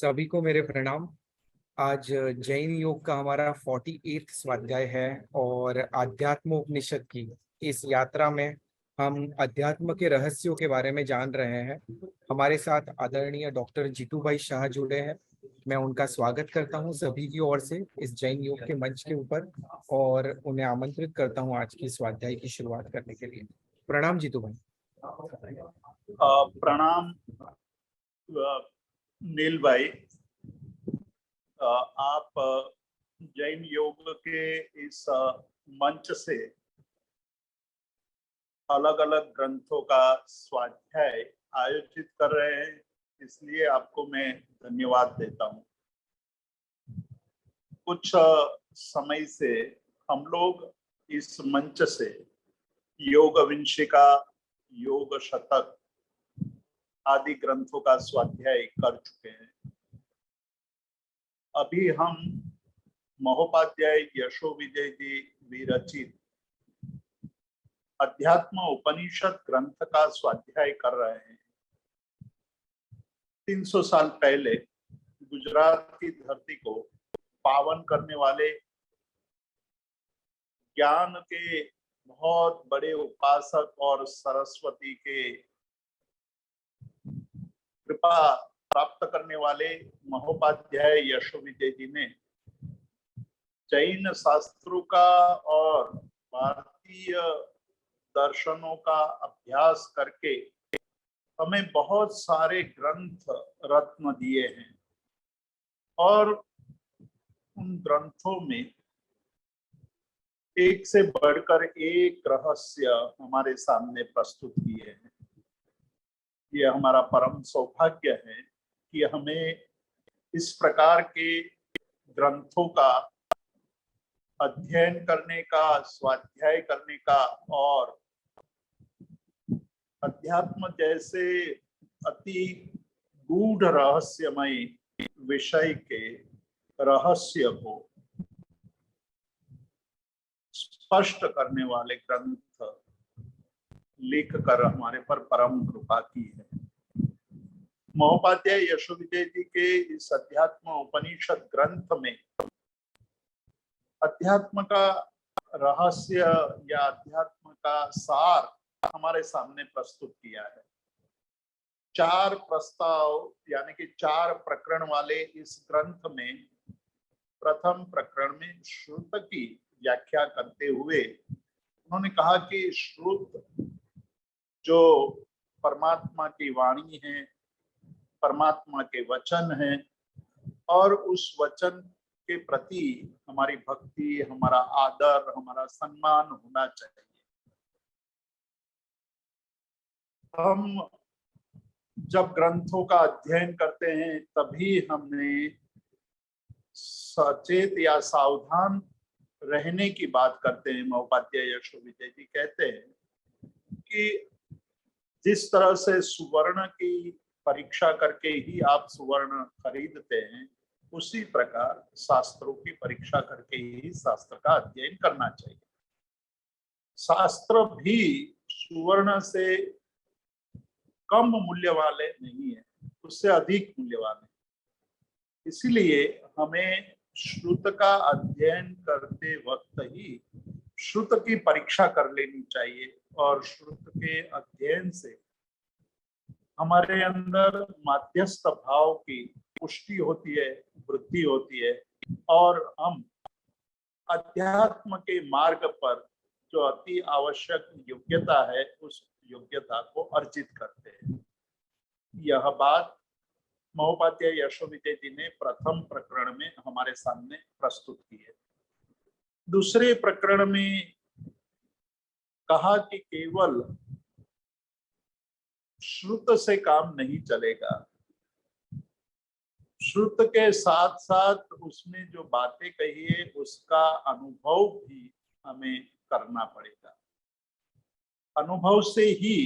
सभी को मेरे प्रणाम। आज जैन योग का हमारा 48 स्वाध्याय है और अध्यात्म उपनिषद की इस यात्रा में हम अध्यात्म के रहस्यों के बारे में जान रहे हैं। हमारे साथ आदरणीय डॉक्टर जीतू भाई शाह जुड़े हैं। मैं उनका स्वागत करता हूं सभी की ओर से इस जैन योग के मंच के ऊपर और उन्हें आमंत्रित करता हूं आज की स्वाध्याय की शुरुआत करने के लिए। प्रणाम जीतू भाई। प्रणाम नील भाई। आप जैन योग के इस मंच से अलग अलग ग्रंथों का स्वाध्याय आयोजित कर रहे हैं, इसलिए आपको मैं धन्यवाद देता हूं। कुछ समय से हम लोग इस मंच से योग विंशिका, योग शतक आदि ग्रंथों का स्वाध्याय कर चुके हैं। अभी हम महोपाध्याय यशो विजय जी विरचित अध्यात्म उपनिषद ग्रंथ का स्वाध्याय कर रहे हैं। 300 साल पहले गुजरात की धरती को पावन करने वाले ज्ञान के बहुत बड़े उपासक और सरस्वती के कृपा प्राप्त करने वाले महोपाध्याय यशो विजय जी ने जैन शास्त्रों का और भारतीय दर्शनों का अभ्यास करके हमें बहुत सारे ग्रंथ रत्न दिए हैं और उन ग्रंथों में एक से बढ़कर एक रहस्य हमारे सामने प्रस्तुत किए हैं। ये हमारा परम सौभाग्य है कि हमें इस प्रकार के ग्रंथों का अध्ययन करने का, स्वाध्याय करने का और अध्यात्म जैसे अति गूढ़ रहस्यमय विषय के रहस्य को स्पष्ट करने वाले ग्रंथ लिख कर हमारे पर परम कृपा की है। महोपाध्याय यशो विजय जी के इस अध्यात्म उपनिषद ग्रंथ में अध्यात्म का रहस्य या अध्यात्म का सार हमारे सामने प्रस्तुत किया है। 4 प्रस्ताव यानी कि 4 प्रकरण वाले इस ग्रंथ में प्रथम प्रकरण में श्रुत की व्याख्या करते हुए उन्होंने कहा कि श्रुत जो परमात्मा की वाणी है, परमात्मा के वचन है और उस वचन के प्रति हमारी भक्ति, हमारा आदर, हमारा सम्मान होना चाहिए। हम जब ग्रंथों का अध्ययन करते हैं तभी हमें सचेत या सावधान रहने की बात करते हैं। महोपाध्याय यशो विजय जी कहते हैं कि जिस तरह से सुवर्ण की परीक्षा करके ही आप सुवर्ण खरीदते हैं, उसी प्रकार शास्त्रों की परीक्षा करके ही शास्त्र का अध्ययन करना चाहिए। शास्त्र भी सुवर्ण से कम मूल्य वाले नहीं है, उससे अधिक मूल्यवान है। इसीलिए हमें श्रुत का अध्ययन करते वक्त ही श्रुत की परीक्षा कर लेनी चाहिए और श्रुत के अध्ययन से हमारे अंदर माध्यस्थ भाव की पुष्टि होती है, वृद्धि होती है और हम अध्यात्म के मार्ग पर जो अति आवश्यक योग्यता है उस योग्यता को अर्जित करते हैं। यह बात महोपाध्याय यशो विजय जी ने प्रथम प्रकरण में हमारे सामने प्रस्तुत की है। दूसरे प्रकरण में कहा कि केवल श्रुत से काम नहीं चलेगा, श्रुत के साथ साथ उसमें जो बातें कही है उसका अनुभव भी हमें करना पड़ेगा। अनुभव से ही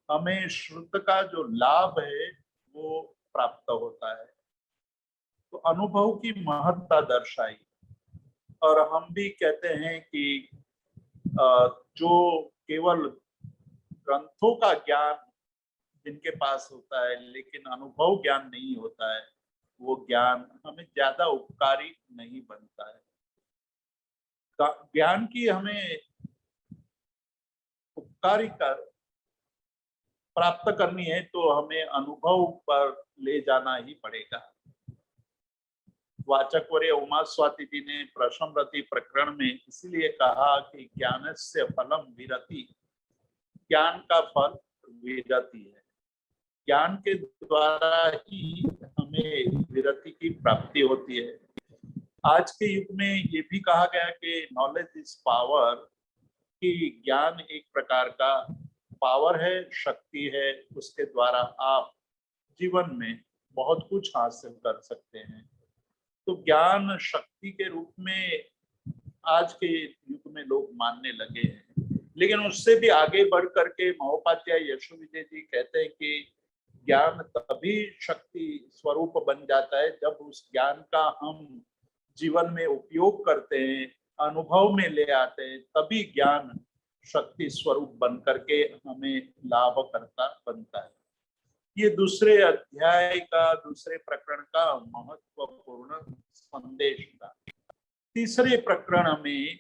हमें श्रुत का जो लाभ है वो प्राप्त होता है। तो अनुभव की महत्ता दर्शाई और हम भी कहते हैं कि जो केवल ग्रंथों का ज्ञान जिनके पास होता है लेकिन अनुभव ज्ञान नहीं होता है, वो ज्ञान हमें ज्यादा उपकारी नहीं बनता है। ज्ञान की हमें उपकारी कर प्राप्त करनी है तो हमें अनुभव पर ले जाना ही पड़ेगा। वाचकवर्य उमा स्वाति जी ने प्रश्नव्रति प्रकरण में इसीलिए कहा कि ज्ञानस्य फलम विरति, ज्ञान का फल विरति है। ज्ञान के द्वारा ही हमें विरति की प्राप्ति होती है। आज के युग में ये भी कहा गया कि नॉलेज इज पावर, कि ज्ञान एक प्रकार का पावर है, शक्ति है, उसके द्वारा आप जीवन में बहुत कुछ हासिल कर सकते हैं। तो ज्ञान शक्ति के रूप में आज के युग में लोग मानने लगे हैं, लेकिन उससे भी आगे बढ़ करके महोपाध्याय यशो विजय जी कहते हैं कि ज्ञान तभी शक्ति स्वरूप बन जाता है जब उस ज्ञान का हम जीवन में उपयोग करते हैं, अनुभव में ले आते हैं, तभी ज्ञान शक्ति स्वरूप बन करके हमें लाभ करता बनता है। ये दूसरे अध्याय का, दूसरे प्रकरण का महत्वपूर्ण संदेश था। तीसरे प्रकरण में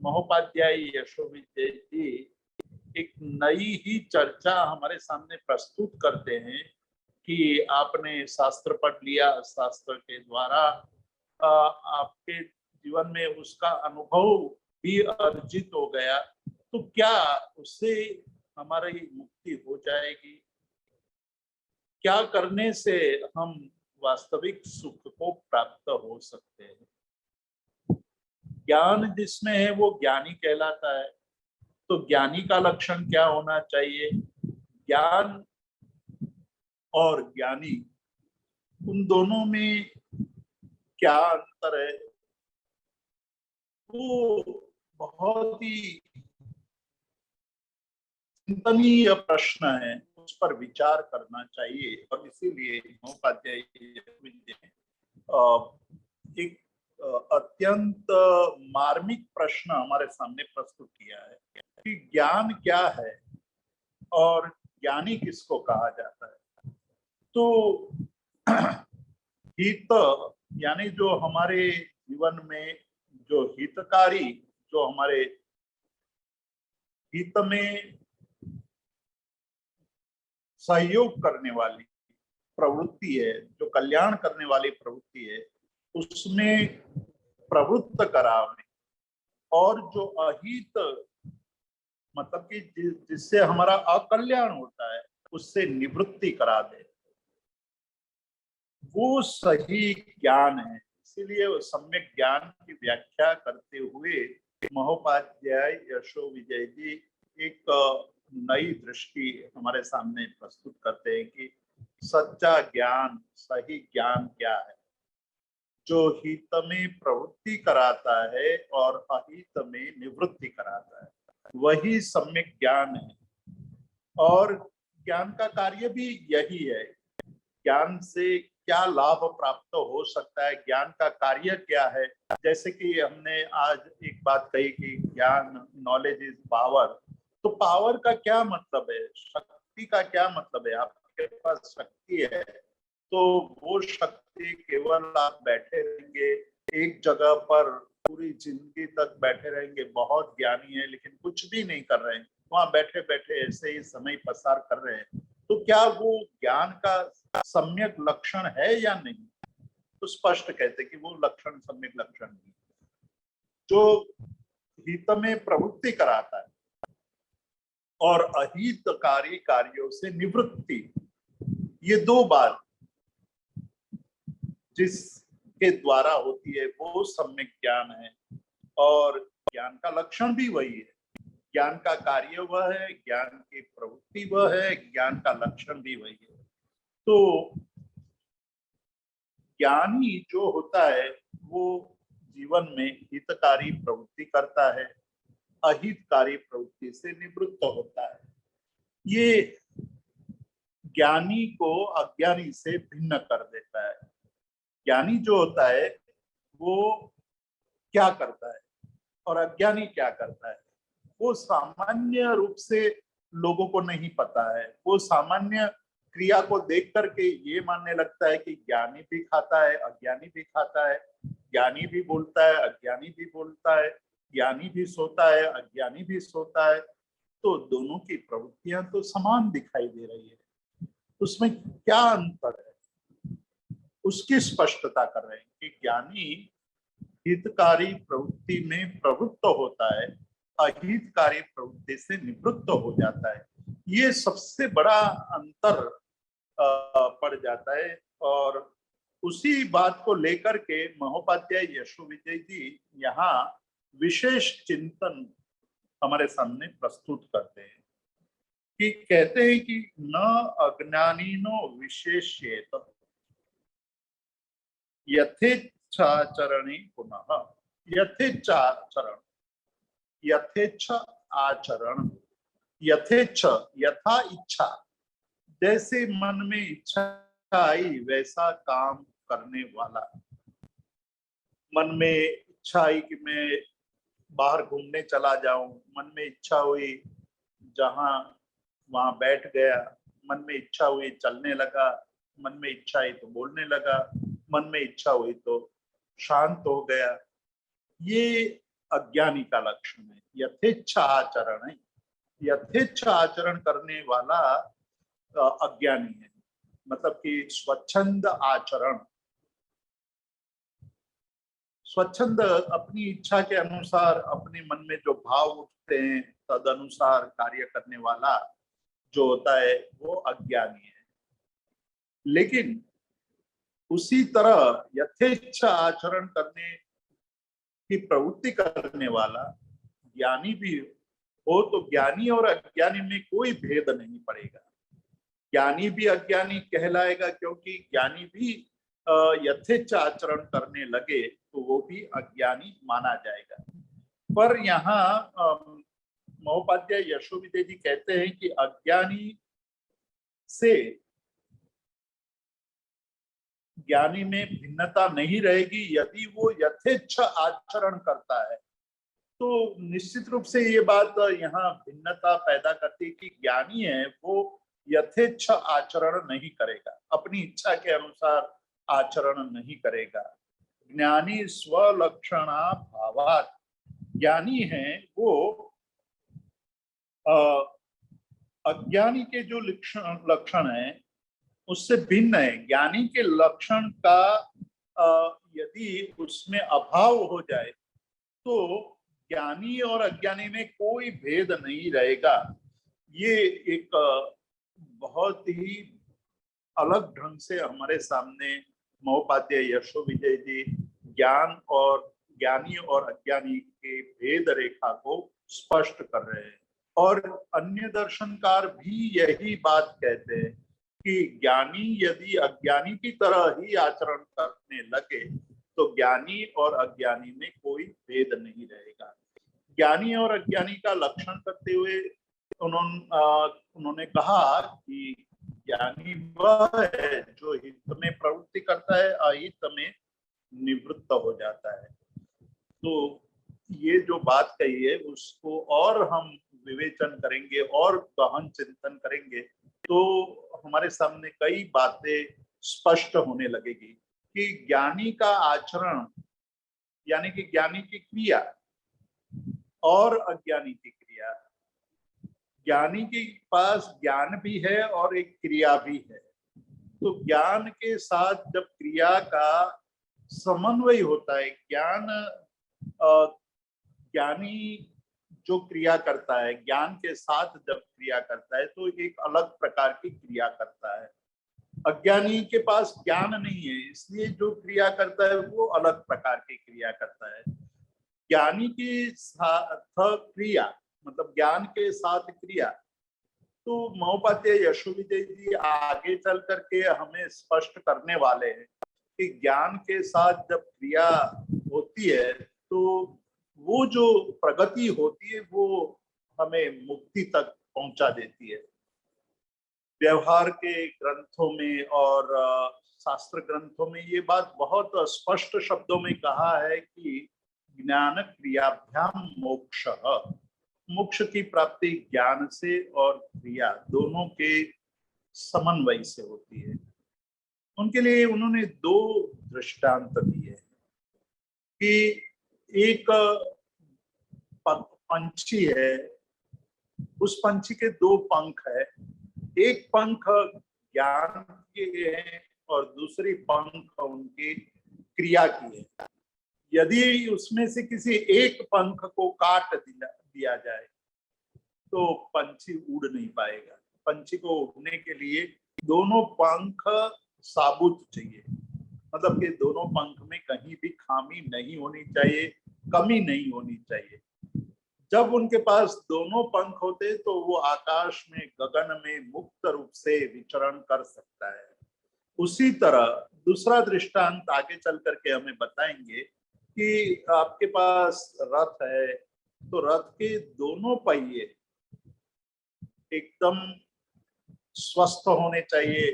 महोपाध्याय यशो विजय जी एक नई ही चर्चा हमारे सामने प्रस्तुत करते हैं कि आपने शास्त्र पढ़ लिया, शास्त्र के द्वारा आपके जीवन में उसका अनुभव भी अर्जित हो गया, तो क्या उससे हमारी मुक्ति हो जाएगी? क्या करने से हम वास्तविक सुख को प्राप्त हो सकते हैं? ज्ञान जिसमें है वो ज्ञानी कहलाता है। तो ज्ञानी का लक्षण क्या होना चाहिए? ज्ञान और ज्ञानी, उन दोनों में क्या अंतर है? वो बहुत ही चिंतनीय प्रश्न है, उस पर विचार करना चाहिए। और इसीलिए महोपाध्याय एक अत्यंत मार्मिक प्रश्न हमारे सामने प्रस्तुत किया है कि ज्ञान क्या है और ज्ञानी किसको कहा जाता है। तो हित यानी जो हमारे जीवन में जो हितकारी, जो हमारे हित में सहयोग करने वाली प्रवृत्ति है, जो कल्याण करने वाली प्रवृत्ति है, उसमें प्रवृत्त करावे, और जो अहित मतलब कि जिससे हमारा अकल्याण होता है उससे निवृत्ति करा दे, वो सही ज्ञान है। इसीलिए सम्यक ज्ञान की व्याख्या करते हुए महोपाध्याय यशो विजय जी एक नई दृष्टि हमारे सामने प्रस्तुत करते हैं कि सच्चा ज्ञान, सही ज्ञान क्या है, जो हित में प्रवृत्ति कराता है और अहित में निवृत्ति कराता है, वही सम्यक ज्ञान है। और ज्ञान का कार्य भी यही है। ज्ञान से क्या लाभ प्राप्त हो सकता है, ज्ञान का कार्य क्या है? जैसे कि हमने आज एक बात कही कि ज्ञान, नॉलेज इज पावर। तो पावर का क्या मतलब है? शक्ति का क्या मतलब है? आपके पास शक्ति है तो वो शक्ति केवल आप बैठे रहेंगे एक जगह पर पूरी जिंदगी तक बैठे रहेंगे, बहुत ज्ञानी है लेकिन कुछ भी नहीं कर रहे हैं, वहां बैठे बैठे ऐसे ही समय पसार कर रहे हैं, तो क्या वो ज्ञान का सम्यक लक्षण है या नहीं? तो स्पष्ट कहते कि वो लक्षण सम्यक लक्षण नहीं। जो हित में प्रवृत्ति कराता है और अहितकारी कार्यों से निवृत्ति, ये दो बात जिसके द्वारा होती है वो सम्यक ज्ञान है। और ज्ञान का लक्षण भी वही है, ज्ञान का कार्य वह है, ज्ञान की प्रवृत्ति वह है, ज्ञान का लक्षण भी वही है। तो ज्ञानी जो होता है वो जीवन में हितकारी प्रवृत्ति करता है, अहितकारी प्रवृत्ति से निवृत्त होता है। ये ज्ञानी को अज्ञानी से भिन्न कर देता है। ज्ञानी जो होता है वो क्या करता है और अज्ञानी क्या करता है, वो सामान्य रूप से लोगों को नहीं पता है। वो सामान्य क्रिया को देख करके ये मानने लगता है कि ज्ञानी भी खाता है, अज्ञानी भी खाता है, ज्ञानी भी बोलता है, अज्ञानी भी बोलता है, ज्ञानी भी सोता है, अज्ञानी भी सोता है, तो दोनों की प्रवृत्तियां तो समान दिखाई दे रही है, उसमें क्या अंतर है उसकी स्पष्टता कर रहे हैं कि ज्ञानी हितकारी प्रवृत्ति में प्रवृत्त होता है, अहितकारी प्रवृत्ति से निवृत्त हो जाता है। ये सबसे बड़ा अंतर पड़ जाता है। और उसी बात को लेकर के महोपाध्याय यशोविजय जी यहाँ विशेष चिंतन हमारे सामने प्रस्तुत करते हैं कि कहते हैं कि न अज्ञानिनो विशेष्येत यथेच्छाचरणे पुनः। यथेच्छाचरण, यथेच्छ आचरण, यथेच्छ यथा इच्छा, जैसे मन में इच्छा आई वैसा काम करने वाला। मन में इच्छा आई कि मैं बाहर घूमने चला जाऊं, मन में इच्छा हुई जहां वहां बैठ गया, मन में इच्छा हुई चलने लगा, मन में इच्छा आई तो बोलने लगा, मन में इच्छा हुई तो शांत हो गया। ये अज्ञानी का लक्षण है। यथेच्छा आचरण है, यथेच्छा आचरण करने वाला अज्ञानी है, मतलब कि स्वच्छंद आचरण, स्वच्छंद अपनी इच्छा के अनुसार अपने मन में जो भाव उठते हैं तद अनुसार कार्य करने वाला जो होता है वो अज्ञानी है। लेकिन उसी तरह यथेच्छा आचरण करने की प्रवृत्ति करने वाला ज्ञानी भी हो तो ज्ञानी और अज्ञानी में कोई भेद नहीं पड़ेगा। ज्ञानी भी अज्ञानी कहलाएगा क्योंकि ज्ञानी भी यथेच्छ आचरण करने लगे तो वो भी अज्ञानी माना जाएगा। पर यहाँ महोपाध्याय यशोविजय जी कहते हैं कि अज्ञानी से ज्ञानी में भिन्नता नहीं रहेगी यदि वो यथेच्छ आचरण करता है। तो निश्चित रूप से ये बात यहाँ भिन्नता पैदा करती है कि ज्ञानी है वो यथेच्छ आचरण नहीं करेगा, अपनी इच्छा के अनुसार आचरण नहीं करेगा। ज्ञानी स्वलक्षणा भावात, ज्ञानी है वो अज्ञानी के जो लक्षण है उससे भिन्न है। ज्ञानी के लक्षण का यदि उसमें अभाव हो जाए तो ज्ञानी और अज्ञानी में कोई भेद नहीं रहेगा। ये एक बहुत ही अलग ढंग से हमारे सामने महोपाध्याय यशोविजय जी ज्ञान और ज्ञानी और अज्ञानी के भेद रेखा को स्पष्ट कर रहे हैं। और अन्य दर्शनकार भी यही बात कहते हैं कि ज्ञानी यदि अज्ञानी की तरह ही आचरण करने लगे तो ज्ञानी और अज्ञानी में कोई भेद नहीं रहेगा। ज्ञानी और अज्ञानी का लक्षण करते हुए उन्होंने कहा कि ज्ञानी वह है जो हित में प्रवृत्ति करता है, अहित में निवृत्त हो जाता है। तो ये जो बात कही है उसको और हम विवेचन करेंगे और गहन चिंतन करेंगे तो हमारे सामने कई बातें स्पष्ट होने लगेगी कि ज्ञानी का आचरण यानी कि ज्ञानी की क्रिया और अज्ञानी की क्रिया, ज्ञानी के पास ज्ञान भी है और एक क्रिया भी है। तो ज्ञान के साथ जब क्रिया का समन्वय होता है, ज्ञानी जो क्रिया करता है ज्ञान के साथ जब क्रिया करता है तो एक अलग प्रकार की क्रिया करता है। अज्ञानी के पास ज्ञान नहीं है इसलिए जो क्रिया करता है वो अलग प्रकार की क्रिया करता है। ज्ञानी की साथ क्रिया मतलब ज्ञान के साथ क्रिया, तो महोपाध्याय यशोविजय जी आगे चल करके हमें स्पष्ट करने वाले हैं कि ज्ञान के साथ जब क्रिया होती है तो वो जो प्रगति होती है वो हमें मुक्ति तक पहुंचा देती है। व्यवहार के ग्रंथों में और शास्त्र ग्रंथों में ये बात बहुत स्पष्ट शब्दों में कहा है कि ज्ञान क्रियाभ्याम मोक्ष, मोक्ष की प्राप्ति ज्ञान से और क्रिया दोनों के समन्वय से होती है। उनके लिए उन्होंने दो दृष्टांत दिए कि एक पंछी है, उस पंछी के दो पंख है, एक पंख ज्ञान के है और दूसरी पंख उनकी क्रिया की है। यदि उसमें से किसी एक पंख को काट दिया जाए तो पंछी उड़ नहीं पाएगा। पंछी को उड़ने के लिए दोनों पंख साबुत चाहिए, मतलब कि दोनों पंख में कहीं भी खामी नहीं होनी चाहिए, कमी नहीं होनी चाहिए। जब उनके पास दोनों पंख होते तो वो आकाश में, गगन में मुक्त रूप से विचरण कर सकता है। उसी तरह दूसरा दृष्टांत आगे चल करके हमें बताएंगे कि आपके पास रथ है तो रथ के दोनों पहिए एकदम स्वस्थ होने चाहिए,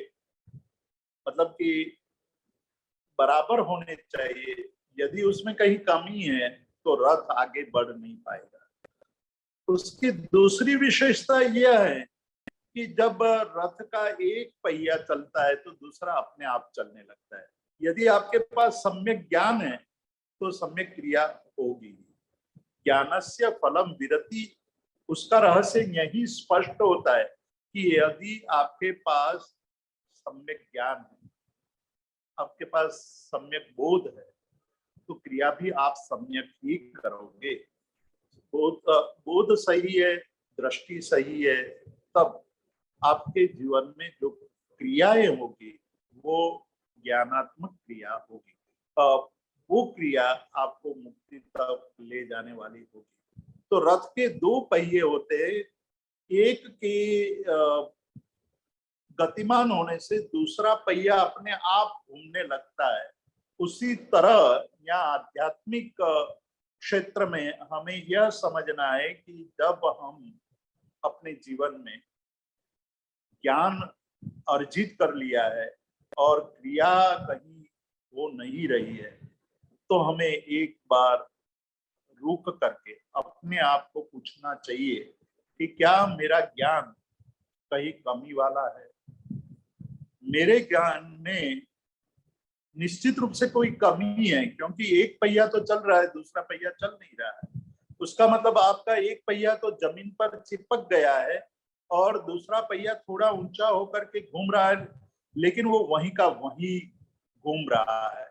मतलब कि बराबर होने चाहिए। यदि उसमें कहीं कमी है तो रथ आगे बढ़ नहीं पाएगा। उसकी दूसरी विशेषता यह है कि जब रथ का एक पहिया चलता है तो दूसरा अपने आप चलने लगता है। यदि आपके पास सम्यक ज्ञान है तो सम्यक क्रिया होगी। ज्ञानस्य फलम विरति, उसका रहस्य यही स्पष्ट होता है कि यदि आपके पास सम्यक ज्ञान है, आपके पास सम्यक बोध है, तो क्रिया भी आप सम्यक ही करोगे। बोध सही है, दृष्टि सही है, तब आपके जीवन में जो क्रियाएं होगी वो ज्ञानात्मक क्रिया होगी। वो क्रिया आपको मुक्ति तक ले जाने वाली होगी। तो रथ के दो पहिए होते हैं, एक के गतिमान होने से दूसरा पहिया अपने आप घूमने लगता है। उसी तरह यहाँ आध्यात्मिक क्षेत्र में हमें यह समझना है कि जब हम अपने जीवन में ज्ञान अर्जित कर लिया है और क्रिया कहीं वो नहीं रही है, तो हमें एक बार रुक करके अपने आप को पूछना चाहिए कि क्या मेरा ज्ञान कहीं कमी वाला है। मेरे ज्ञान में निश्चित रूप से कोई कमी है, क्योंकि एक पहिया तो चल रहा है, दूसरा पहिया चल नहीं रहा है। उसका मतलब आपका एक पहिया तो जमीन पर चिपक गया है और दूसरा पहिया थोड़ा ऊंचा होकर के घूम रहा है, लेकिन वो वहीं का वहीं घूम रहा है।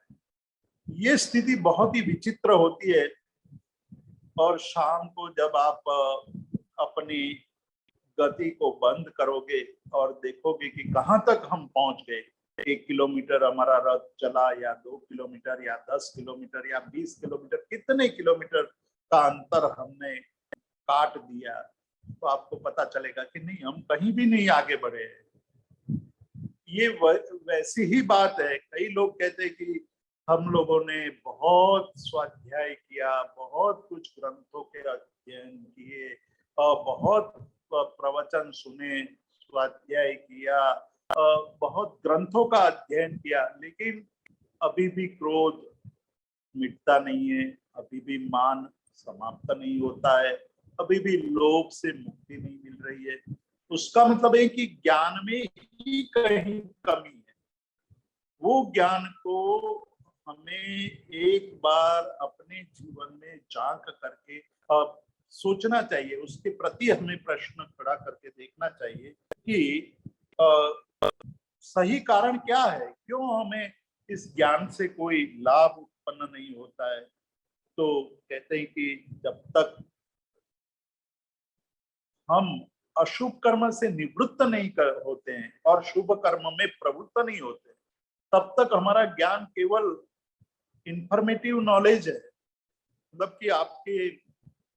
ये स्थिति बहुत ही विचित्र होती है। और शाम को जब आप अपनी गति को बंद करोगे और देखोगे कि कहाँ तक हम पहुंच गए, 1 किलोमीटर हमारा रथ चला या 2 किलोमीटर या 10 किलोमीटर या 20 किलोमीटर, कितने किलोमीटर का अंतर हमने काट दिया, तो आपको पता चलेगा कि नहीं, हम कहीं भी नहीं आगे बढ़े हैं। ये वैसी ही बात है। कई लोग कहते हैं कि हम लोगों ने बहुत स्वाध्याय किया, बहुत कुछ ग्रंथों के अध्ययन किए और बहुत प्रवचन सुने, स्वाध्याय किया, बहुत ग्रंथों का अध्ययन किया, लेकिन अभी भी क्रोध मिटता नहीं है, अभी भी मान समाप्त नहीं होता है, अभी भी लोभ से मुक्ति नहीं मिल रही है। उसका मतलब है कि ज्ञान में ही कहीं कमी है। वो ज्ञान को हमें एक बार अपने जीवन में झांक करके सोचना चाहिए, उसके प्रति हमें प्रश्न खड़ा करके देखना चाहिए कि सही कारण क्या है, क्यों हमें इस ज्ञान से कोई लाभ उत्पन्न नहीं होता है। तो कहते हैं कि जब तक हम अशुभ कर्म से निवृत्त नहीं होते हैं और शुभ कर्म में प्रवृत्त नहीं होते, तब तक हमारा ज्ञान केवल इंफॉर्मेटिव नॉलेज है, मतलब कि आपके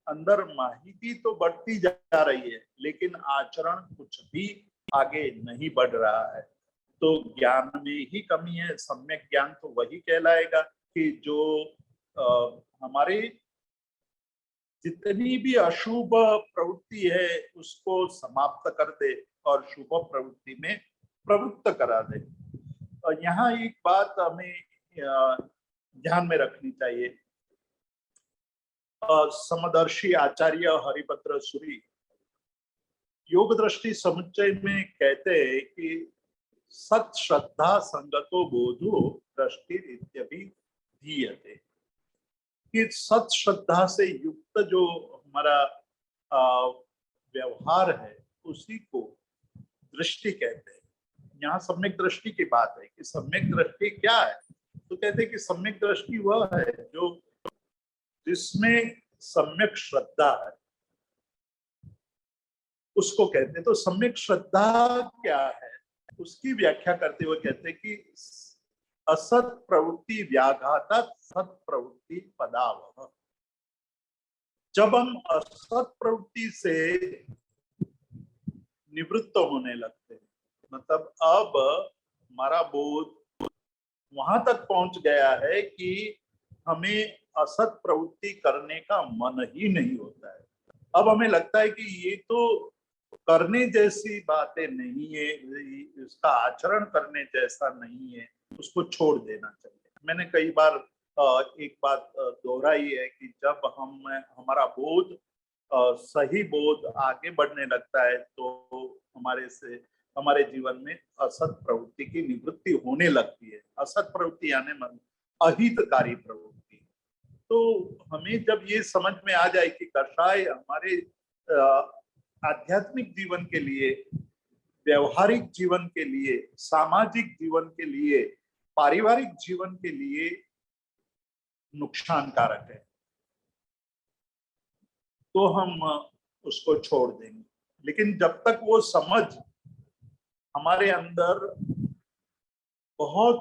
अंदर माहिती तो बढ़ती जा रही है, लेकिन आचरण कुछ भी आगे नहीं बढ़ रहा है। तो ज्ञान में ही कमी है। सम्यक ज्ञान तो वही कहलाएगा कि जो हमारे जितनी भी अशुभ प्रवृत्ति है उसको समाप्त कर दे और शुभ प्रवृत्ति में प्रवृत्त करा दे। और यहाँ एक बात हमें ध्यान में रखनी चाहिए। समदर्शी आचार्य हरिभद्र सूरी योग दृष्टि समुच्चय में कहते हैं कि सत श्रद्धा संगतो बोधो दृष्टि इत्यभि धीयते, कि सत श्रद्धा से युक्त जो हमारा व्यवहार है उसी को दृष्टि कहते हैं। यहाँ सम्यक दृष्टि की बात है कि सम्यक दृष्टि क्या है, तो कहते हैं कि सम्यक दृष्टि वह है जो जिसमें सम्यक श्रद्धा है उसको कहते हैं। तो सम्यक श्रद्धा क्या है उसकी व्याख्या करते हुए कहते हैं कि असत प्रवृत्ति व्याघात सत प्रवृत्ति पदावह। जब हम असत प्रवृत्ति से निवृत्त होने लगते हैं, मतलब अब हमारा बोध वहां तक पहुंच गया है कि हमें असत प्रवृत्ति करने का मन ही नहीं होता है। अब हमें लगता है कि ये तो करने जैसी बातें नहीं है, इसका आचरण करने जैसा नहीं है, उसको छोड़ देना चाहिए। मैंने कई बार एक बात दोहराई है कि जब हमारा बोध सही बोध आगे बढ़ने लगता है तो हमारे जीवन में असत प्रवृत्ति की निवृत्ति होने लगती है। असत प्रवृत्ति यानी अहितकारी प्रवृत्ति। तो हमें जब ये समझ में आ जाए कि कषाय हमारे आध्यात्मिक जीवन के लिए, व्यवहारिक जीवन के लिए, सामाजिक जीवन के लिए, पारिवारिक जीवन के लिए नुकसानकारक है, तो हम उसको छोड़ देंगे। लेकिन जब तक वो समझ हमारे अंदर बहुत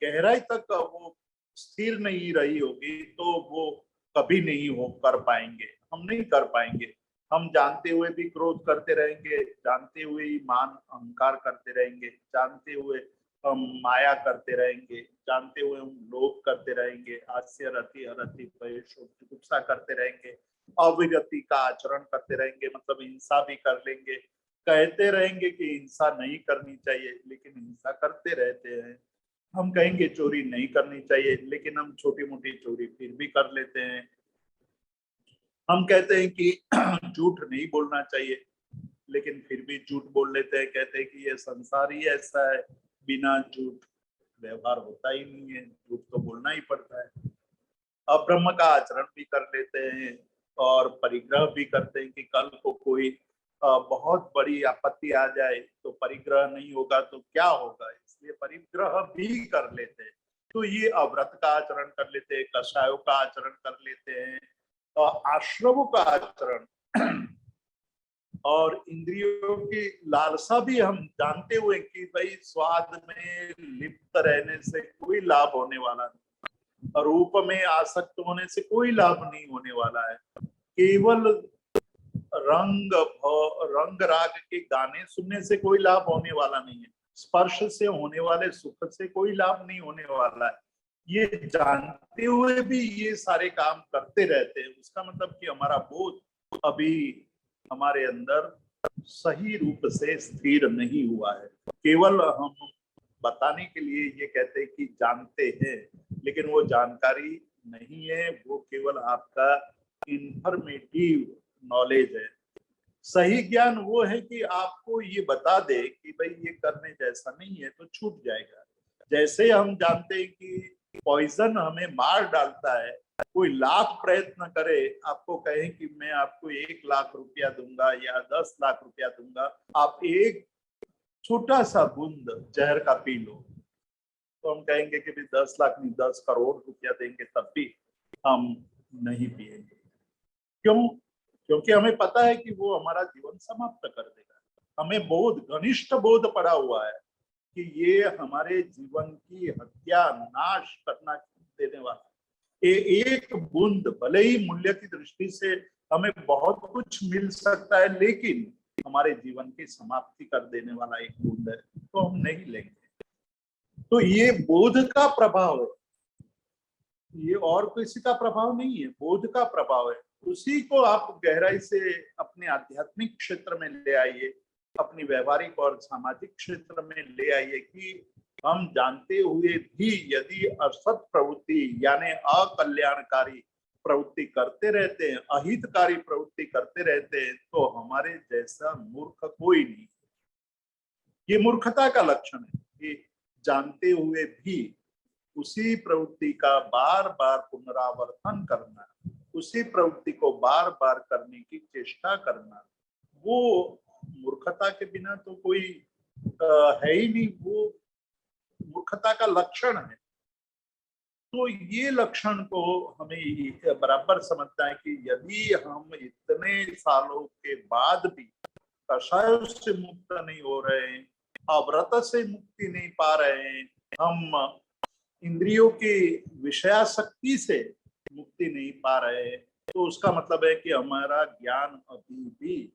गहराई तक वो स्थिर नहीं रही होगी तो वो कभी नहीं हो कर पाएंगे, हम नहीं कर पाएंगे। हम जानते हुए भी क्रोध करते रहेंगे, जानते हुए ही मान अहंकार करते रहेंगे, जानते हुए हम माया करते रहेंगे, जानते हुए हम लोभ करते रहेंगे, हास्य रति हरति गुस्सा करते रहेंगे, अविरति का आचरण करते रहेंगे, मतलब हिंसा भी कर लेंगे। कहते रहेंगे कि हिंसा नहीं करनी चाहिए लेकिन हिंसा करते रहते हैं। हम कहेंगे चोरी नहीं करनी चाहिए लेकिन हम छोटी मोटी चोरी फिर भी कर लेते हैं। हम कहते हैं कि झूठ नहीं बोलना चाहिए लेकिन फिर भी झूठ बोल लेते हैं। कहते हैं कि ये संसार ही ऐसा है, बिना झूठ व्यवहार होता ही नहीं है, झूठ तो बोलना ही पड़ता है। अब्रह्म का आचरण भी कर लेते हैं और परिग्रह भी करते हैं कि कल को कोई बहुत बड़ी आपत्ति आ जाए तो परिग्रह नहीं होगा तो क्या होगा, इसलिए परिग्रह भी कर लेते हैं। तो ये अव्रत का आचरण कर लेते हैं, कषायों का आचरण कर लेते हैं, आश्रमों का आचरण और इंद्रियों की लालसा भी हम जानते हुए कि भाई स्वाद में लिप्त रहने से कोई लाभ होने वाला नहीं, रूप में आसक्त होने से कोई लाभ नहीं होने वाला है, केवल रंग राग के गाने सुनने से कोई लाभ होने वाला नहीं है, स्पर्श से होने वाले सुख से कोई लाभ नहीं होने वाला है। ये जानते हुए भी ये सारे काम करते रहते हैं, उसका मतलब कि हमारा बोध अभी हमारे अंदर सही रूप से स्थिर नहीं हुआ है। केवल हम बताने के लिए ये कहते हैं कि जानते हैं, लेकिन वो जानकारी नहीं है, वो केवल आपका इंफॉर्मेटिव नॉलेज है। सही ज्ञान वो है कि आपको ये बता दे कि भाई ये करने जैसा नहीं है तो छूट जाएगा। जैसे हम जानते हैं कि पॉइजन हमें मार डालता है, कोई लाख प्रयत्न करे, आपको कहे कि मैं आपको 1 लाख रुपया दूंगा या 10 लाख रुपया दूंगा, आप एक छोटा सा बूंद जहर का पी लो, तो हम कहेंगे कि 10 लाख नहीं 10 करोड़ रुपया देंगे तब भी हम नहीं पिएंगे। क्यों? क्योंकि हमें पता है कि वो हमारा जीवन समाप्त कर देगा। हमें बोध, घनिष्ठ बोध पड़ा हुआ है कि ये हमारे जीवन की हत्या, नाश करना देने वाला है। एक बूंद भले ही मूल्य की दृष्टि से हमें बहुत कुछ मिल सकता है, लेकिन हमारे जीवन की समाप्ति कर देने वाला एक बूंद है, तो हम नहीं लेंगे। तो ये बोध का प्रभाव है, ये और किसी का प्रभाव नहीं है, बोध का प्रभाव है। उसी को आप गहराई से अपने आध्यात्मिक क्षेत्र में ले आइए, अपनी व्यवहारिक और सामाजिक क्षेत्र में ले आइए कि हम जानते हुए भी यदि असत प्रवृत्ति यानी अकल्याणकारी प्रवृत्ति करते रहते हैं, अहितकारी प्रवृत्ति करते रहते हैं, तो हमारे जैसा मूर्ख कोई नहीं। ये मूर्खता का लक्षण है कि जानते हुए भी उसी प्रवृत्ति का बार बार पुनरावर्तन करना, उसी प्रवृत्ति को बार बार करने की चेष्टा करना, वो मूर्खता के बिना तो कोई है ही नहीं, वो मूर्खता का लक्षण है। तो ये लक्षण को हमें बराबर समझना है कि यदि हम इतने सालों के बाद भी कषायों से मुक्त नहीं हो रहे हैं, अव्रत से मुक्ति नहीं पा रहे हैं, हम इंद्रियों की विषयासक्ति से मुक्ति नहीं पा रहे हैं, तो उसका मतलब है कि हमारा ज्ञान अभी भी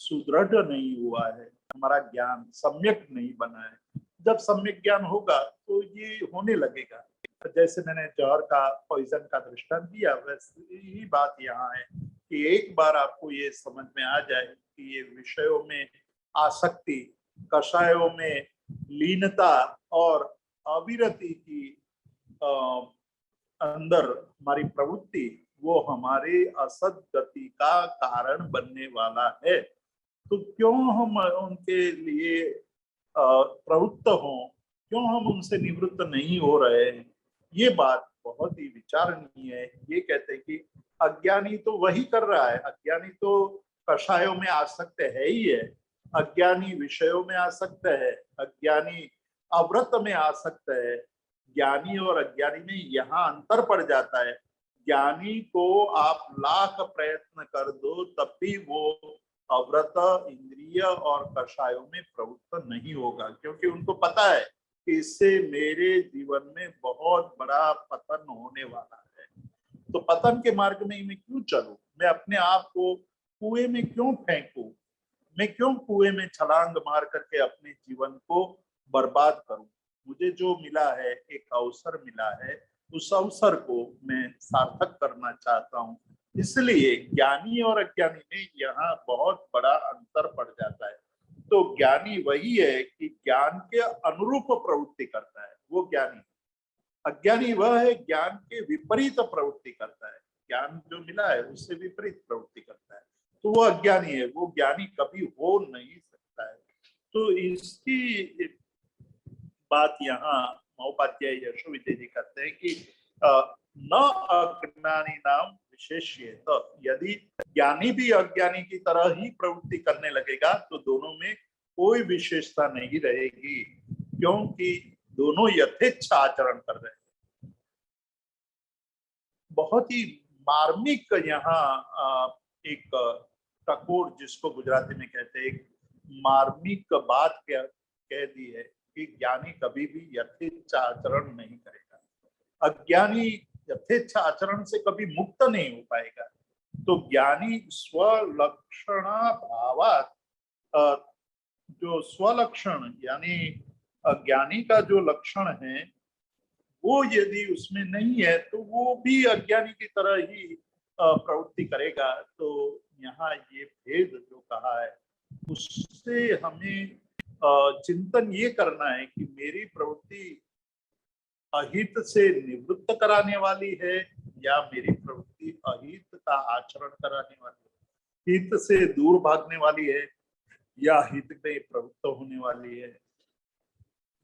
सुदृढ़ नहीं हुआ है, हमारा ज्ञान सम्यक नहीं बना है। जब सम्यक ज्ञान होगा तो ये होने लगेगा। जैसे मैंने जहर का, पॉइजन का दृष्टांत दिया, वैसे ही बात यहाँ है कि एक बार आपको ये समझ में आ जाए कि ये विषयों में आसक्ति, कषायों में लीनता और अविरति की अंदर हमारी प्रवृत्ति, वो हमारे असद गति का कारण बनने वाला है, तो क्यों हम उनके लिए प्रवृत्त हों, क्यों हम उनसे निवृत्त नहीं हो रहे हैं? ये बात बहुत ही विचारणीय है। ये कहते हैं कि अज्ञानी तो वही कर रहा है, अज्ञानी तो कषायों में आसक्त है ही है, अज्ञानी विषयों में आसक्त है, अज्ञानी अव्रत में आसक्त है। ज्ञानी और अज्ञानी में यहाँ अंतर पड़ जाता है। ज्ञानी को आप लाख प्रयत्न कर दो तब भी वो अव्रत, इंद्रिय और कषायों में प्रवृत्त नहीं होगा, क्योंकि उनको पता है कि इससे मेरे जीवन में बहुत बड़ा पतन होने वाला है। तो पतन के मार्ग में मैं क्यों चलूं? मैं अपने आप को कुएं में क्यों फेंकूं? मैं क्यों कुएं में छलांग मार करके अपने जीवन को बर्बाद करूं? मुझे जो मिला है, एक अवसर मिला है, उस अवसर को मैं सार्थक करना चाहता हूं। इसलिए ज्ञानी और अज्ञानी में यहाँ बहुत बड़ा अंतर पड़ जाता है। तो ज्ञानी वही है कि ज्ञान के अनुरूप प्रवृत्ति करता है, वो ज्ञानी। अज्ञानी वह है ज्ञान के विपरीत प्रवृत्ति करता है, ज्ञान जो मिला है उससे विपरीत प्रवृत्ति करता है, तो वो अज्ञानी है, वो ज्ञानी कभी हो नहीं सकता है। तो इसकी बात यहाँ महोपाध्याय यशोविद्या जी करते हैं कि न अज्ञानी नाम विशेष्य, तो यदि ज्ञानी भी अज्ञानी की तरह ही प्रवृत्ति करने लगेगा तो दोनों में कोई विशेषता नहीं रहेगी, क्योंकि दोनों यथेच्छ आचरण कर रहे हैं। बहुत ही मार्मिक यहाँ एक टकोर, जिसको गुजराती में कहते हैं, एक मार्मिक बात कह दी है कि ज्ञानी कभी भी यथेच्छ आचरण नहीं करेगा, अज्ञानी यथेच्छ आचरण से कभी मुक्त नहीं हो पाएगा। तो ज्ञानी स्वलक्षणा भावात, जो स्वलक्षण यानी अज्ञानी का जो लक्षण है वो यदि उसमें नहीं है तो वो भी अज्ञानी की तरह ही प्रवृत्ति करेगा। तो यहाँ ये भेद जो कहा है उससे हमें चिंतन ये करना है कि मेरी प्रवृत्ति अहित से निवृत्त कराने वाली है या मेरी प्रवृत्ति अहित का आचरण कराने वाली है, हित से दूर भागने वाली है या हित में प्रवृत्त होने वाली है।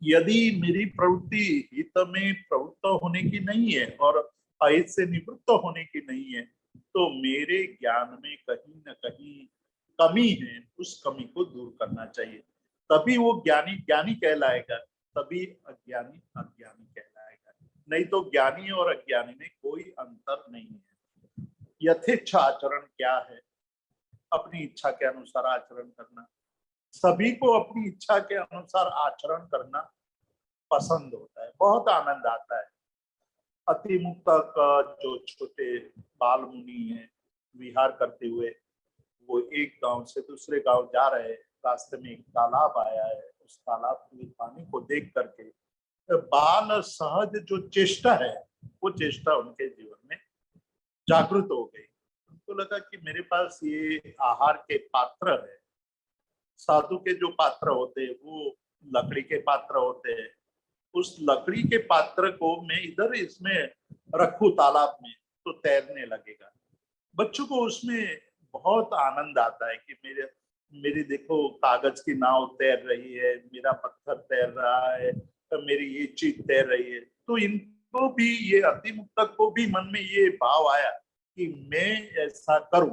यदि मेरी प्रवृत्ति हित में प्रवृत्त होने की नहीं है और अहित से निवृत्त होने की नहीं है, तो मेरे ज्ञान में कहीं न कहीं कमी है, उस कमी को दूर करना चाहिए, तभी वो ज्ञानी ज्ञानी कहलाएगा, तभी अज्ञानी अज्ञानी कहलाएगा। नहीं तो ज्ञानी और अज्ञानी में कोई अंतर नहीं है। यथेच्छ आचरण क्या है? अपनी इच्छा के अनुसार आचरण करना। सभी को अपनी इच्छा के अनुसार आचरण करना पसंद होता है, बहुत आनंद आता है। अतिमुक्तक जो छोटे बाल मुनि हैं, विहार करते हुए वो एक गांव से दूसरे गांव जा रहे हैं, रास्ते में एक तालाब आया है, उस तालाब के पानी को देख करके बाल सहज जो चेष्टा है वो चेष्टा उनके जीवन में जागृत हो गई। उनको लगा कि मेरे पास ये आहार के पात्र है। साधु के जो पात्र होते हैं वो लकड़ी के पात्र होते हैं, उस लकड़ी के पात्र को मैं इधर इसमें रखूं तालाब में, तो तैरने लगेगा। बच्चों को उसमें बहुत आनंद आता है कि मेरी देखो कागज की नाव तैर रही है, मेरा पत्थर तैर रहा है, तो मेरी ये चीज तैर रही है। तो इनको भी, ये अतिमुक्तक को भी मन में ये भाव आया कि मैं ऐसा करूं।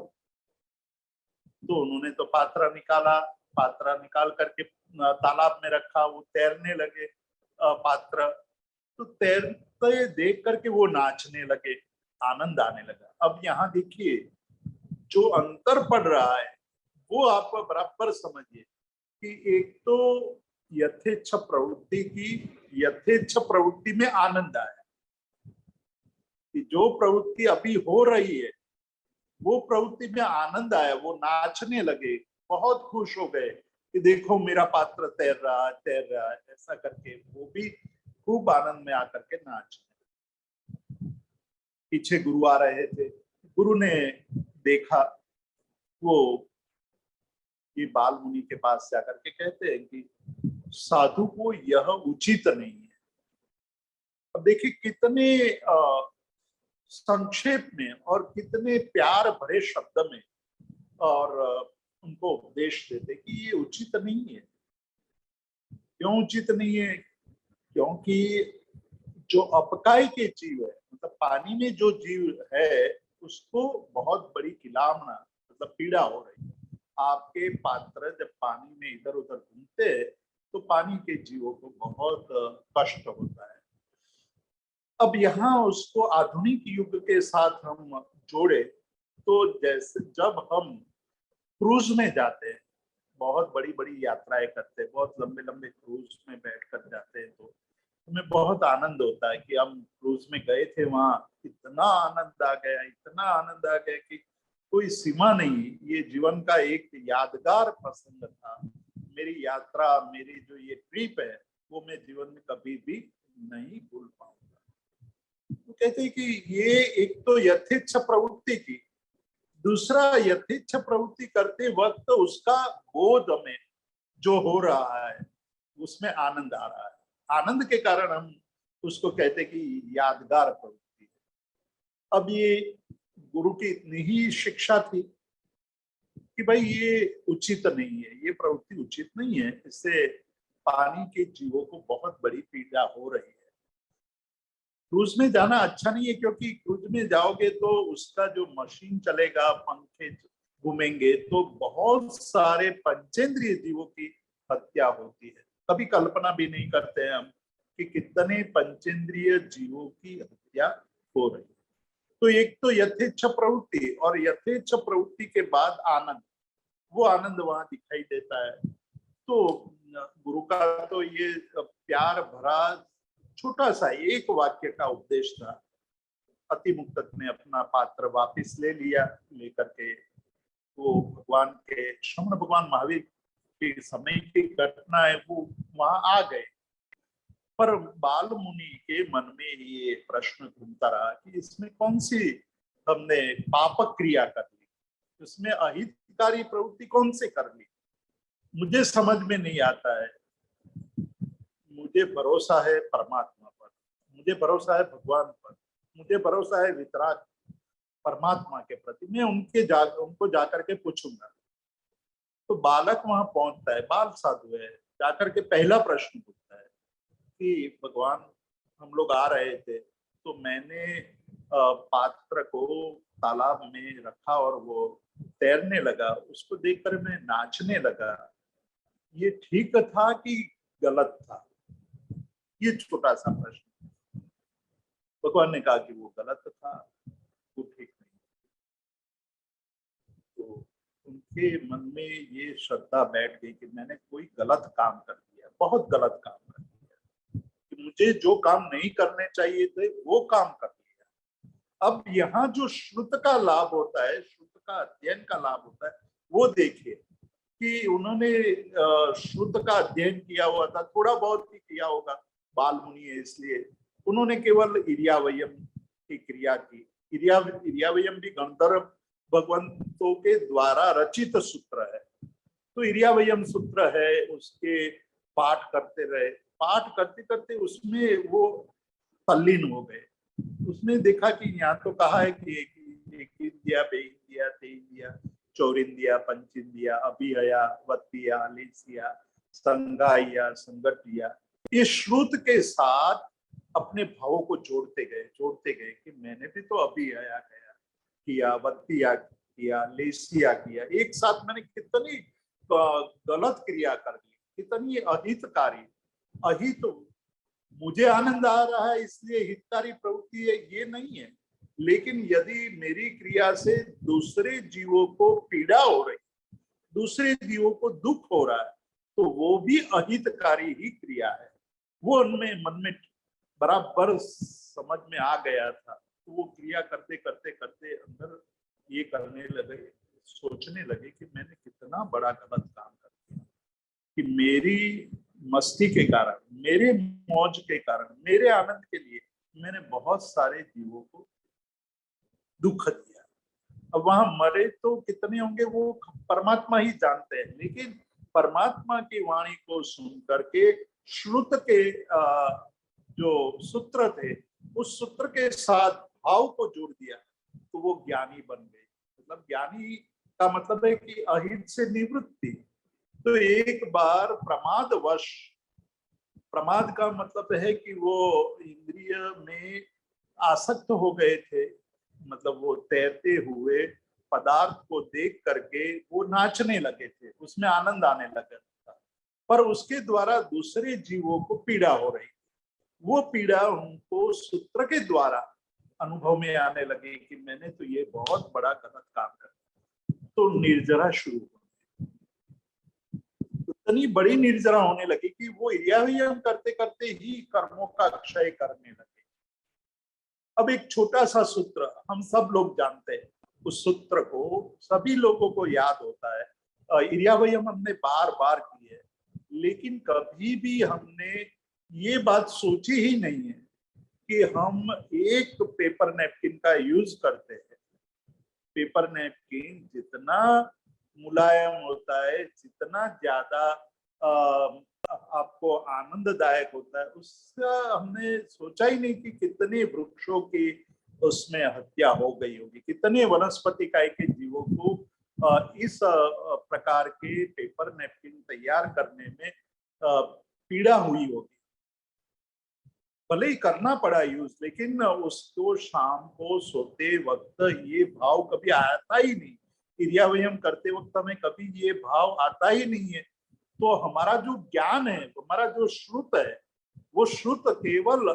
तो उन्होंने तो पात्रा निकाला, पात्रा निकाल करके तालाब में रखा, वो तैरने लगे पात्र। तो तैरते देख करके वो नाचने लगे, आनंद आने लगा। अब यहाँ देखिए जो अंतर पड़ रहा है वो आप बराबर समझिए कि एक तो यथेच्छ प्रवृत्ति की, यथेच्छ प्रवृत्ति में आनंद आया कि जो प्रवृत्ति अभी हो रही है वो प्रवृत्ति में आनंद आया, वो नाचने लगे, बहुत खुश हो गए कि देखो मेरा पात्र तैर रहा है, तैर रहा है, ऐसा करके वो भी खूब आनंद में आकर के नाचने। पीछे गुरु आ रहे थे, गुरु ने देखा, वो ये बाल मुनि के पास जाकर के कहते हैं कि साधु को यह उचित नहीं है। अब देखिए कितने संक्षेप में और कितने प्यार भरे शब्द में और उनको उपदेश देते कि ये उचित नहीं है। क्यों उचित नहीं है? क्योंकि जो अपकाय के जीव है, मतलब पानी में जो जीव है, उसको बहुत बड़ी किलामना, मतलब पीड़ा हो रही है। आपके पात्र जब पानी में इधर उधर घूमते हैं तो पानी के जीवों को बहुत कष्ट होता है। अब यहाँ उसको आधुनिक युग के साथ हम जोड़े तो जैसे जब हम क्रूज में जाते हैं, बहुत बड़ी बड़ी यात्राएं करते हैं, बहुत लंबे लंबे क्रूज में बैठकर जाते हैं, तो हमें बहुत आनंद होता है कि हम क्रूज में गए थे, वहां इतना आनंद आ गया, इतना आनंद आ गया कि कोई सीमा नहीं। ये जीवन का एक यादगार प्रसंग था। मेरी यात्रा, मेरी जो ये ट्रिप है, वो मैं जीवन में कभी भी नहीं भूल पाऊंगा। तो कहते हैं कि ये एक तो यथेच्छ प्रवृत्ति की, दूसरा यथेच्छ प्रवृत्ति करते वक्त उसका बोध में जो हो रहा है उसमें आनंद आ रहा है। आनंद के कारण हम उसको कहते कि यादगार प्रवृत्ति। अब ये गुरु की इतनी ही शिक्षा थी कि भाई ये उचित नहीं है, ये प्रवृत्ति उचित नहीं है, इससे पानी के जीवों को बहुत बड़ी पीड़ा हो रही है। क्रूज में जाना अच्छा नहीं है, क्योंकि क्रूज में जाओगे तो उसका जो मशीन चलेगा, पंखे घूमेंगे, तो बहुत सारे पंचेंद्रिय जीवों की हत्या होती है। कभी कल्पना भी नहीं करते हैं हम कि कितने पंचेंद्रिय जीवों की हत्या हो रही है। तो एक तो यथेच्छ प्रवृत्ति, और यथेच्छ प्रवृत्ति के बाद आनंद, वो आनंद वहां दिखाई देता है। तो गुरु का तो ये प्यार भरा छोटा सा एक वाक्य का उपदेश था। अतिमुक्तक ने अपना पात्र वापस ले लिया, लेकर के वो भगवान के, श्रमण भगवान महावीर के समय की घटना है, वो वहां आ गए। पर बाल मुनि के मन में ये प्रश्न घूमता रहा कि इसमें कौन सी हमने पापक क्रिया कर ली, इसमें अहितकारी प्रवृत्ति कौन से कर ली, मुझे समझ में नहीं आता है। मुझे भरोसा है परमात्मा पर, मुझे भरोसा है भगवान पर, मुझे भरोसा है वितराग परमात्मा के प्रति, मैं उनको जाकर के पूछूंगा। तो बालक वहां पहुंचता है, बाल साधु है, जाकर के पहला प्रश्न पूछता है कि भगवान हम लोग आ रहे थे, तो मैंने पात्र को तालाब में रखा और वो तैरने लगा, उसको देखकर मैं नाचने लगा, ये ठीक था कि गलत था? ये छोटा सा प्रश्न। भगवान ने कहा कि वो गलत था, वो ठीक नहीं। तो उनके मन में ये श्रद्धा बैठ गई कि मैंने कोई गलत काम कर दिया, बहुत गलत काम कर दिया, कि मुझे जो काम नहीं करने चाहिए थे वो काम कर दिया। अब यहाँ जो श्रुत का लाभ होता है, श्रुत का अध्ययन का लाभ होता है, वो देखिए कि उन्होंने श्रुत का अध्ययन किया हुआ था, थोड़ा बहुत ही किया होगा, बाल मुनि है इसलिए उन्होंने केवल इरियावयम की क्रिया की। इरियावयम भी गंधर्व भगवंतों के द्वारा रचित सूत्र है, तो इरियावयम सूत्र है, उसके पाठ करते रहे, पाठ करते करते उसमें वो तल्लीन हो गए। उसने देखा कि यहाँ तो कहा है कि एक इंदिया, बे इंदिया, ते इंदिया, चौरिंदिया, पंचिंदिया, अभिहया, वत्तिया, लेसिया, संगाइया, संगटिया। ये श्रुत के साथ अपने भावों को जोड़ते गए कि मैंने भी तो अभिहया किया, वत्तिया किया, लेसिया किया, एक साथ मैंने कितनी गलत क्रिया कर ली, कितनी अहितकारी। अहित, मुझे आनंद आ रहा है इसलिए हितकारी प्रवृत्ति है, ये नहीं है। लेकिन यदि मेरी क्रिया से दूसरे जीवों को पीड़ा हो रही, दूसरे जीवों को दुख हो रहा है, तो वो भी अहितकारी ही क्रिया है। वो उनमें मन में बराबर समझ में आ गया था। तो वो क्रिया करते करते करते अंदर ये करने लगे, सोचने लगे कि मैंने कितना बड़ा गलत काम कर दिया, कि मेरी मस्ती के कारण, मेरे मौज के कारण, मेरे आनंद के लिए मैंने बहुत सारे जीवों को दुख दिया। अब वहां मरे तो कितने होंगे वो परमात्मा ही जानते हैं, लेकिन परमात्मा की वाणी को सुन करके श्रुत के जो सूत्र थे, उस सूत्र के साथ भाव को जोड़ दिया, तो वो ज्ञानी बन गए। मतलब ज्ञानी का मतलब है कि अहित से निवृत्ति। तो एक बार प्रमादवश, प्रमाद का मतलब है कि वो इंद्रिय में आसक्त हो गए थे, मतलब वो तैरते हुए पदार्थ को देख करके वो नाचने लगे थे, उसमें आनंद आने लगा था, पर उसके द्वारा दूसरे जीवों को पीड़ा हो रही। वो पीड़ा उनको सूत्र के द्वारा अनुभव में आने लगी कि मैंने तो ये बहुत बड़ा गलत काम कर दिया। तो निर्जरा शुरू हो, इतनी बड़ी निर्जरा होने लगी कि वो इरियावियम करते करते ही कर्मों का क्षय करने लगे। अब एक छोटा सा सूत्र हम सब लोग जानते हैं, उस सूत्र को सभी लोगों को याद होता है, इरियावियम हमने बार बार की है, लेकिन कभी भी हमने ये बात सोची ही नहीं है कि हम एक पेपर नैपकिन का यूज करते हैं। पेपर नैपकिन जितना मुलायम होता है, जितना ज्यादा आपको आनंददायक होता है, उसका हमने सोचा ही नहीं कि कितने वृक्षों की उसमें हत्या हो गई होगी, कितने वनस्पति काय के जीवों को इस प्रकार के पेपर नैपकिन तैयार करने में पीड़ा हुई होगी। भले ही करना पड़ा यूज, लेकिन उसको शाम को सोते वक्त ये भाव कभी आता ही नहीं। क्रियाव्यायाम करते वक्त हमें कभी ये भाव आता ही नहीं है। तो हमारा जो ज्ञान है, हमारा जो श्रुत है, वो श्रुत केवल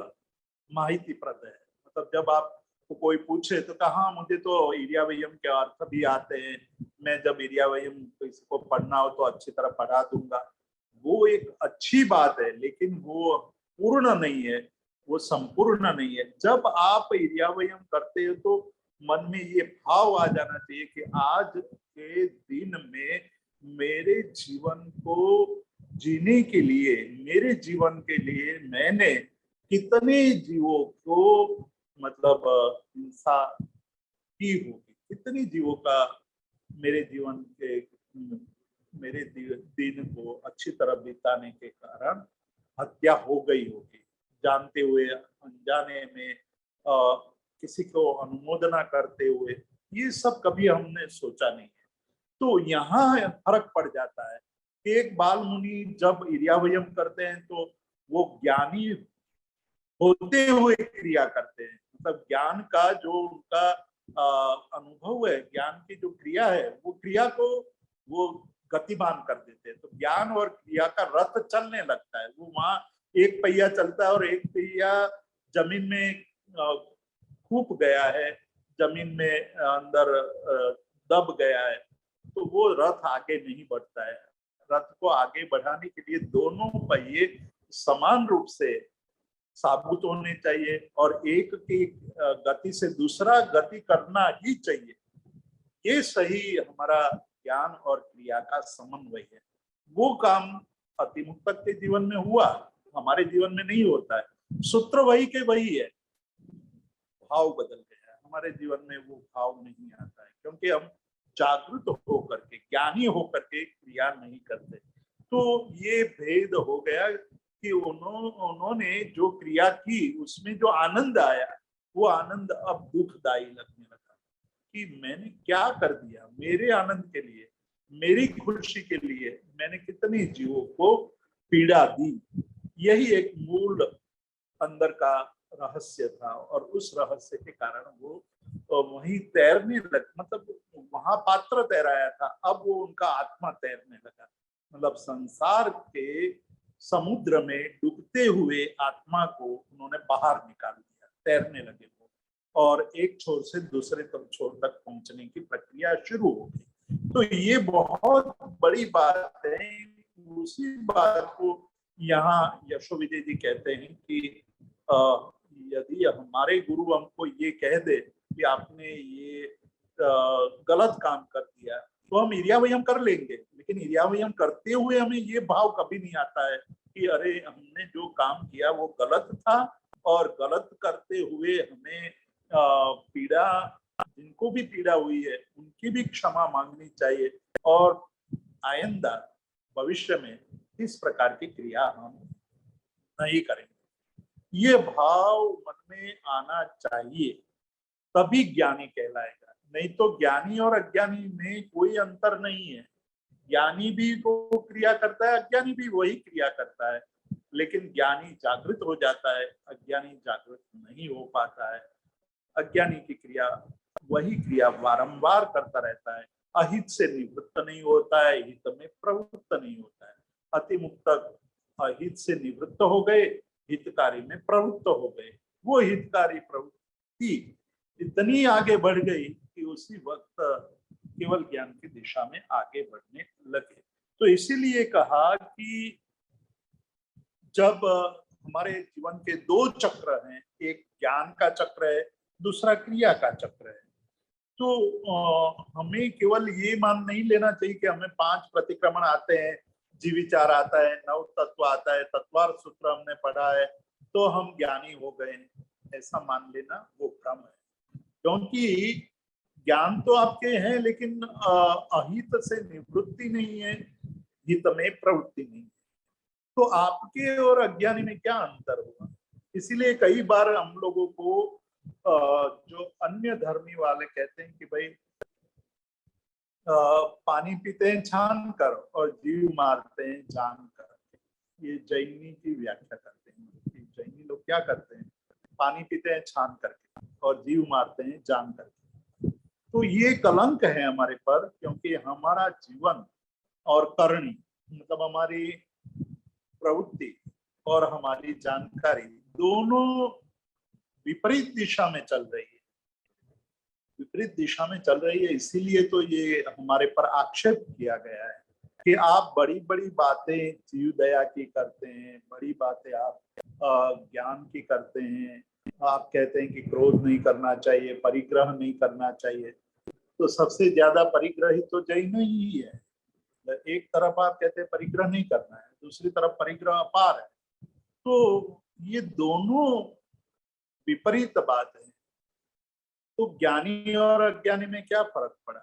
माहितीप्रद है। मतलब जब आपको कोई पूछे तो कहा मुझे तो इरियाव्ययम के अर्थ भी आते हैं, मैं जब इरियाव्ययम किसी को पढ़ना हो तो अच्छी तरह पढ़ा दूंगा, वो एक अच्छी बात है, लेकिन वो पूर्ण नहीं है, वो संपूर्ण नहीं है। जब आप इरियाव्ययम करते हो तो मन में ये भाव आ जाना चाहिए कि आज के दिन में मेरे जीवन को जीने के लिए, मेरे जीवन के लिए मैंने कितने जीवों को मतलब हिंसा की होगी, कितने जीवों का मेरे जीवन के, मेरे दिन को अच्छी तरह बिताने के कारण हत्या हो गई होगी, जानते हुए अनजाने में, किसी को अनुमोदना करते हुए। ये सब कभी हमने सोचा नहीं है। तो यहाँ फर्क पड़ जाता है कि एक बाल मुनि जब इरियाव्ययम करते हैं तो वो ज्ञानी होते हुए क्रिया करते हैं। मतलब ज्ञान का जो उनका अनुभव है, ज्ञान की जो क्रिया है, वो क्रिया को वो गतिमान कर देते हैं। तो ज्ञान और क्रिया का रथ चलने लगता है। वो वहां एक पहिया चलता है और एक पहिया जमीन में खूब गया है, जमीन में अंदर दब गया है, तो वो रथ आगे नहीं बढ़ता है। रथ को आगे बढ़ाने के लिए दोनों पहिए समान रूप से साबुत होने चाहिए और एक की गति से दूसरा गति करना ही चाहिए। ये सही हमारा ज्ञान और क्रिया का समन्वय है। वो काम अतिमुक्तक के जीवन में हुआ, हमारे जीवन में नहीं होता है। सूत्र वही के वही है, भाव बदल गया है। हमारे जीवन में वो भाव नहीं आता है, क्योंकि हम जागृत होकर के, ज्ञानी होकर के क्रिया नहीं करते। तो ये भेद हो गया कि उन्होंने जो क्रिया की उसमें जो आनंद आया वो आनंद अब दुखदायी लगने लगा कि मैंने क्या कर दिया, मेरे आनंद के लिए, मेरी खुशी के लिए मैंने कितनी जीवों को पीड़ा दी। यही एक मूल अंदर का रहस्य था, और उस रहस्य के कारण वो वहीं तैरने लग, मतलब वहां पात्र तैराया था, अब वो उनका आत्मा तैरने लगा। मतलब संसार के समुद्र में डूबते हुए आत्मा को उन्होंने बाहर निकाल दिया, तैरने लगे वो, और एक छोर से दूसरे छोर तक पहुंचने की प्रक्रिया शुरू हो गई। तो ये बहुत बड़ी बात है। उसी बात को यहाँ यशो विजय जी कहते हैं कि यदि हमारे गुरु हमको ये कह दे कि आपने ये गलत काम कर दिया, तो हम इरियावयम कर लेंगे, लेकिन इरियावयम करते हुए हमें ये भाव कभी नहीं आता है कि अरे हमने जो काम किया वो गलत था, और गलत करते हुए हमें पीड़ा, जिनको भी पीड़ा हुई है उनकी भी क्षमा मांगनी चाहिए, और आइंदा भविष्य में इस प्रकार की क्रिया हम नहीं करेंगे। ये भाव मन में आना चाहिए, तभी ज्ञानी कहलाएगा। नहीं तो ज्ञानी और अज्ञानी में कोई अंतर नहीं है। ज्ञानी भी वो क्रिया करता है, अज्ञानी भी वही क्रिया करता है, लेकिन ज्ञानी जागृत हो जाता है, अज्ञानी जागृत नहीं हो पाता है। अज्ञानी की क्रिया, वही क्रिया बारंबार करता रहता है, अहित से निवृत्त नहीं होता है, हित में प्रवृत्त नहीं होता है। अतिमुक्त अहित से निवृत्त हो गए, हितकारी में प्रवृत्त हो गए। वो हितकारी प्रवृत्ति इतनी आगे बढ़ गई कि उसी वक्त केवल ज्ञान की दिशा में आगे बढ़ने लगे। तो इसीलिए कहा कि जब हमारे जीवन के दो चक्र हैं, एक ज्ञान का चक्र है, दूसरा क्रिया का चक्र है, तो हमें केवल ये मान नहीं लेना चाहिए कि हमें 5 प्रतिक्रमण आते हैं, जीव विचार आता है, नव तत्व आता है, तत्वार्थ सूत्र हमने पढ़ा है, तो हम ज्ञानी हो गए, ऐसा मान लेना वो भ्रम है। क्योंकि ज्ञान तो आपके हैं, लेकिन अहित से निवृत्ति नहीं है, हित में प्रवृत्ति नहीं है। तो आपके और अज्ञानी में क्या अंतर होगा? इसीलिए कई बार हम लोगों को जो अन्य धर्मी वाले कहते हैं कि भाई पानी पीते हैं छान कर और जीव मारते हैं जान कर। ये जैनी की व्याख्या करते हैं कि जैनी लोग क्या करते हैं, पानी पीते हैं छान करके और जीव मारते हैं जान करके। तो ये कलंक है हमारे पर, क्योंकि हमारा जीवन और करनी, मतलब हमारी प्रवृत्ति और हमारी जानकारी दोनों विपरीत दिशा में चल रही है, विपरीत दिशा में चल रही है। इसीलिए तो ये हमारे पर आक्षेप किया गया है कि आप बड़ी बड़ी बातें जीव दया की करते हैं, बड़ी बातें आप ज्ञान की करते हैं, आप कहते हैं कि क्रोध नहीं करना चाहिए, परिग्रह नहीं करना चाहिए। तो सबसे ज्यादा परिग्रही तो जैन ही है। एक तरफ आप कहते हैं परिग्रह नहीं करना है, दूसरी तरफ परिग्रह अपार है। तो ये दोनों विपरीत बात है। तो ज्ञानी और अज्ञानी में क्या फर्क पड़ा?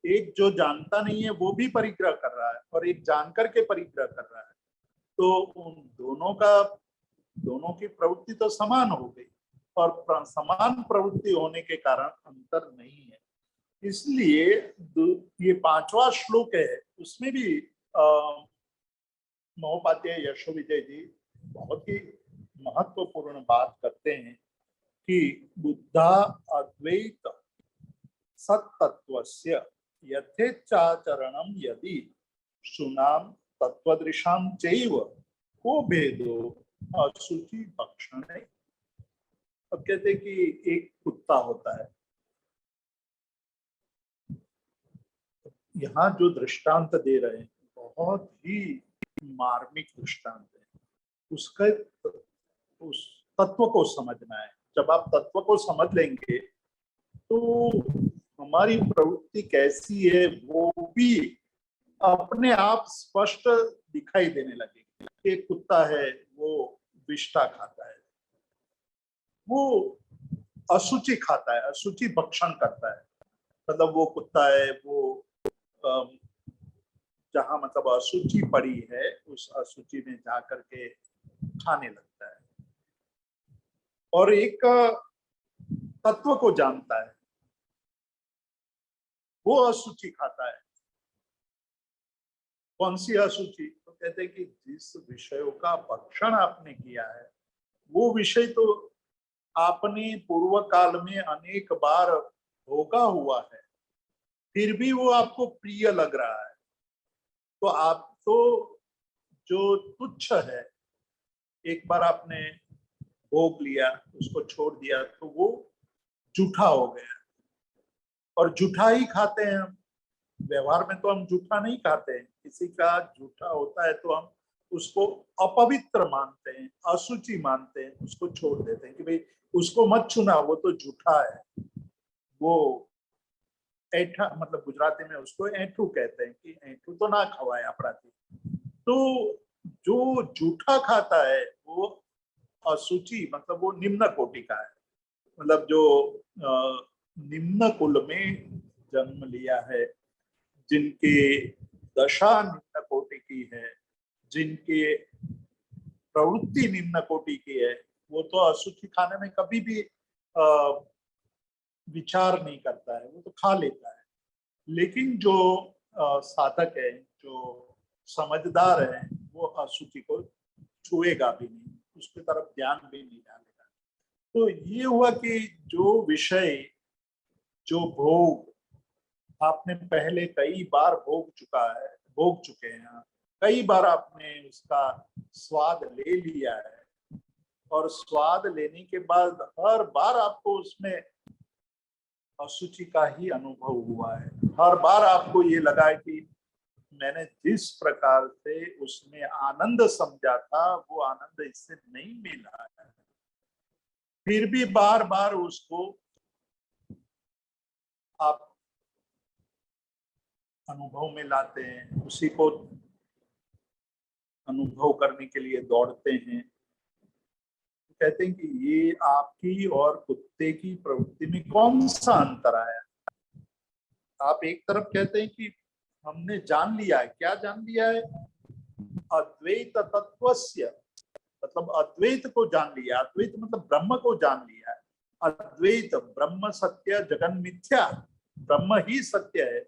एक जो जानता नहीं है वो भी परिग्रह कर रहा है, और एक जानकर के परिग्रह कर रहा है। तो उन दोनों की प्रवृत्ति तो समान हो गई, और समान प्रवृत्ति होने के कारण अंतर नहीं है। इसलिए ये 5वां श्लोक है, उसमें भी महोपाध्याय यशो विजय जी बहुत ही महत्वपूर्ण बात करते हैं कि बुद्धा अद्वैत सत्तत्वस्य यथेच्छाचरणं यदि सुनाम तत्वदृशाम चैव को भेदो अशुचि भक्षणे। अब कहते हैं कि एक कुत्ता होता है, यहाँ जो दृष्टांत दे रहे हैं बहुत ही मार्मिक दृष्टांत है। उसका उस तत्व को समझना है। जब आप तत्व को समझ लेंगे तो हमारी प्रवृत्ति कैसी है वो भी अपने आप स्पष्ट दिखाई देने लगेगी। एक कुत्ता है, वो विष्ठा खाता है, वो अशुचि खाता है, अशुचि भक्षण करता है। मतलब वो कुत्ता है, वो जहां मतलब अशुचि पड़ी है उस अशुचि में जा करके खाने लगता है। और एक तत्व को जानता है, वो अशुचि खाता है। कौन सी अशुचि? तो कहते हैं कि जिस विषयों का भक्षण आपने किया है वो विषय तो आपने पूर्व काल में अनेक बार भोगा हुआ है, फिर भी वो आपको प्रिय लग रहा है, तो आप तो जो तुच्छ है, एक बार आपने भोग लिया उसको छोड़ दिया तो वो जूठा हो गया। और जूठा ही खाते हैं हम, व्यवहार में तो हम जूठा नहीं खाते हैं, किसी का जूठा होता है तो हम उसको अपवित्र मानते हैं, अशुचि मानते हैं, उसको छोड़ देते हैं कि भाई उसको मत छूना, वो तो जूठा है, वो ऐठा, मतलब गुजराती में उसको ऐठू कहते हैं कि ऐठू तो ना खवाए अपराधी। तो जो जूठा खाता है वो अशुचि, मतलब वो निम्न कोटि का है, मतलब जो निम्न कुल में जन्म लिया है, जिनके दशा निम्न कोटि की है, जिनके प्रवृत्ति निम्न कोटि की है, वो तो अशुचि खाने में कभी भी विचार नहीं करता है, वो तो खा लेता है। लेकिन जो साधक है, जो समझदार है, वो अशुचि को छुएगा भी नहीं, उसकी तरफ ध्यान भी नहीं डालेगा। तो ये हुआ कि जो विषय, जो भोग आपने पहले कई बार भोग चुके हैं, कई बार आपने उसका स्वाद ले लिया है, और स्वाद लेने के बाद हर बार आपको उसमें अशुचि का ही अनुभव हुआ है। हर बार आपको ये लगा है कि मैंने जिस प्रकार से उसमें आनंद समझा था वो आनंद इससे नहीं मिला है, फिर भी बार बार उसको आप अनुभव में लाते हैं, उसी को अनुभव करने के लिए दौड़ते हैं। कहते हैं कि ये आपकी और कुत्ते की प्रवृत्ति में कौन सा अंतर आया? आप एक तरफ कहते हैं कि हमने जान लिया है, क्या जान लिया है? अद्वैत तत्वस्य, मतलब अद्वैत को जान लिया। अद्वैत मतलब ब्रह्म को जान लिया है। अद्वैत ब्रह्म सत्य जगन मिथ्या, ब्रह्म ही सत्य है,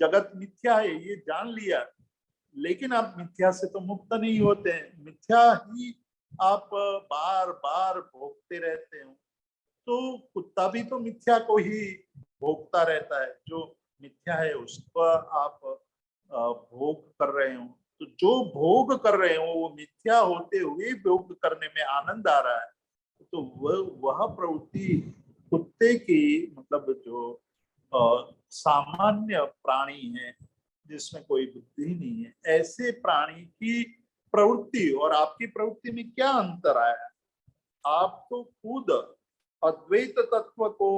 जगत मिथ्या है, ये जान लिया। लेकिन आप मिथ्या से तो मुक्त नहीं होते हैं, मिथ्या ही आप बार बार भोगते रहते हो। तो कुत्ता भी तो मिथ्या को ही भोगता रहता है, जो मिथ्या है उसको आप भोग कर रहे हो। तो जो भोग कर रहे हो वो मिथ्या होते हुए भोग करने में आनंद आ रहा है, तो वह प्रवृत्ति कुत्ते की, मतलब जो सामान्य प्राणी है जिसमें कोई बुद्धि नहीं है, ऐसे प्राणी की प्रवृत्ति और आपकी प्रवृत्ति में क्या अंतर आया? आप तो खुद अद्वैत तत्व को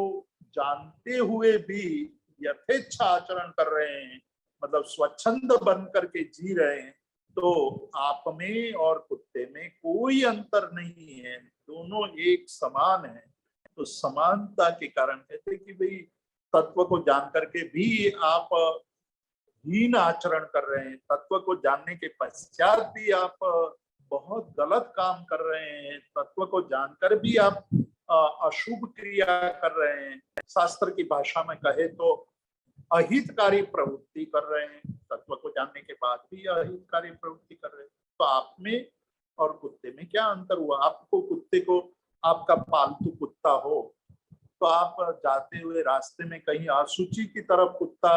जानते हुए भी यथेच्छ आचरण कर रहे हैं, मतलब स्वच्छंद बन करके जी रहे हैं। तो आप में और कुत्ते में कोई अंतर नहीं है, दोनों एक समान है। तो समानता के कारण कहते कि भाई तत्व को जान करके भी आप हीन आचरण कर रहे हैं, तत्व को जानने के पश्चात भी आप बहुत गलत काम कर रहे हैं, तत्व को जानकर भी आप अशुभ क्रिया कर रहे हैं, शास्त्र की भाषा में कहे तो अहितकारी प्रवृत्ति कर रहे हैं, तत्व को जानने के बाद भी अहितकारी प्रवृत्ति कर रहे हैं। तो आप में और कुत्ते में क्या अंतर हुआ? आपको कुत्ते को, आपका पालतू कुत्ता हो तो आप जाते हुए रास्ते में कहीं अशुचि की तरफ कुत्ता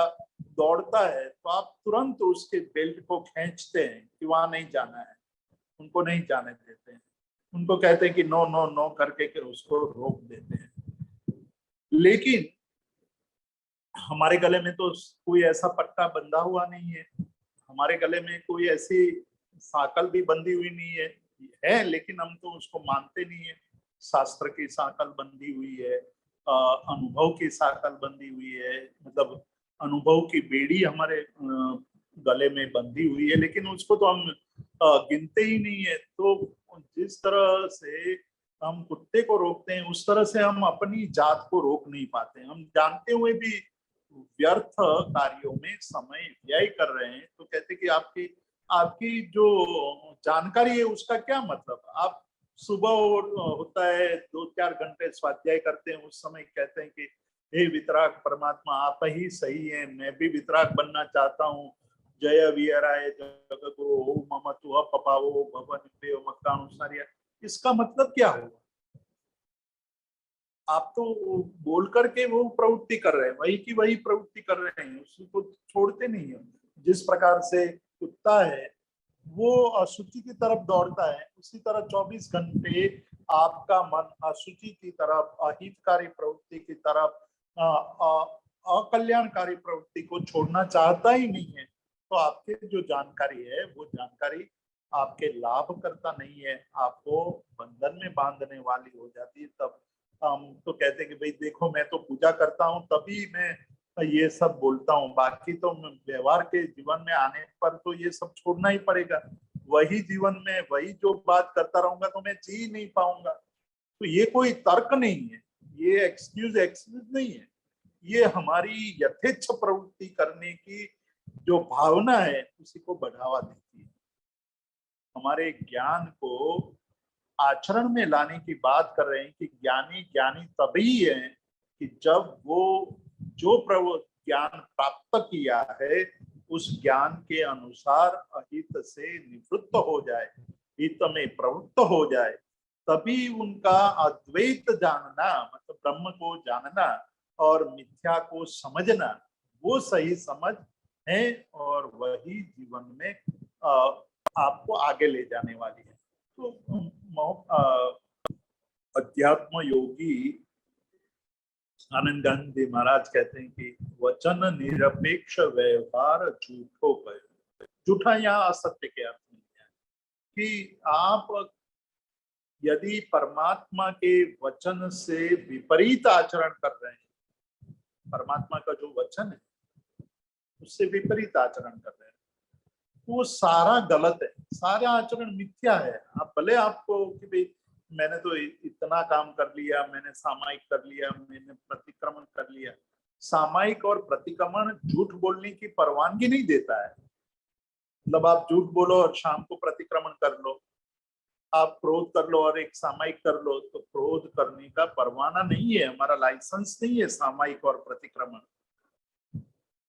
दौड़ता है तो आप तुरंत उसके बेल्ट को खींचते हैं कि वहां नहीं जाना है, उनको नहीं जाने देते हैं, उनको कहते हैं कि नो नो नो करके के उसको रोक देते हैं। लेकिन हमारे गले में तो कोई ऐसा पट्टा बंधा हुआ नहीं है, हमारे गले में कोई ऐसी साकल भी बंधी हुई नहीं है, लेकिन हम तो उसको मानते नहीं है। शास्त्र की साकल बंधी हुई है, अनुभव की साकल बंधी हुई है, मतलब अनुभव की बेड़ी हमारे गले में बंधी हुई है, लेकिन उसको तो हम गिनते ही नहीं है। तो जिस तरह से हम कुत्ते को रोकते हैं उस तरह से हम अपनी जात को रोक नहीं पाते। हम जानते हुए भी व्यर्थ कार्यों में समय व्यय कर रहे हैं। तो कहते कि आपकी आपकी जो जानकारी है उसका क्या मतलब? आप सुबह होता है 2-4 घंटे स्वाध्याय करते हैं, उस समय कहते हैं कि हे वितराग परमात्मा आप ही सही हैं, मैं भी वितराग बनना चाहता हूँ, जय वीराय जगद्गुरु ओम मम तुह पपावो भवन पे मक्कानुसारिया। इसका मतलब क्या होगा? आप तो बोल करके वो प्रवृत्ति कर रहे हैं, वही की वही प्रवृत्ति कर रहे हैं, उसको छोड़ते नहीं है। जिस प्रकार से कुत्ता है वो अशुचि की तरफ दौड़ता है, उसी तरह 24 घंटे आपका मन अशुचि की तरफ, अहितकारी प्रवृत्ति की तरफ, अकल्याणकारी प्रवृत्ति को छोड़ना चाहता ही नहीं है। तो आपके जो जानकारी है वो जानकारी आपके लाभ करता नहीं है, आपको बंधन में बांधने वाली हो जाती है। तब हम तो कहते हैं कि भाई देखो मैं तो पूजा करता हूँ तभी मैं ये सब बोलता हूँ, बाकी तो व्यवहार के जीवन में आने पर तो ये सब छोड़ना ही पड़ेगा। वही जीवन में वही जो बात करता रहूंगा तो मैं जी नहीं पाऊंगा। तो ये कोई तर्क नहीं है, ये एक्सक्यूज नहीं है, ये हमारी यथेच्छ प्रवृत्ति करने की जो भावना है उसी को बढ़ावा देती है। हमारे ज्ञान को आचरण में लाने की बात कर रहे हैं कि ज्ञानी ज्ञानी तभी है कि जब वो जो ज्ञान प्राप्त किया है उस ज्ञान के अनुसार अहित से निवृत्त हो जाए, हित में प्रवृत्त हो जाए, तभी उनका अद्वैत जानना मतलब ब्रह्म को जानना और मिथ्या को समझना वो सही समझ है और वही जीवन में आपको आगे ले जाने वाली है। तो अध्यात्म योगी आनंद गांधी महाराज कहते हैं कि वचन निरपेक्ष व्यवहार झूठो गयो। झूठा यहाँ असत्य के अर्थ में है कि आप यदि परमात्मा के वचन से विपरीत आचरण कर रहे हैं, परमात्मा का जो वचन है उससे विपरीत आचरण कर रहे हैं, वो सारा गलत है, सारा आचरण मिथ्या है। आप भले आपको कि भाई मैंने तो इतना काम कर लिया, मैंने सामायिक कर लिया, मैंने प्रतिक्रमण कर लिया। सामायिक और प्रतिक्रमण झूठ बोलने की परवानगी नहीं देता है। मतलब आप झूठ बोलो और शाम को प्रतिक्रमण कर लो, आप क्रोध कर लो और एक सामायिक कर लो, तो क्रोध करने का परवाना नहीं है, हमारा लाइसेंस नहीं है सामायिक और प्रतिक्रमण।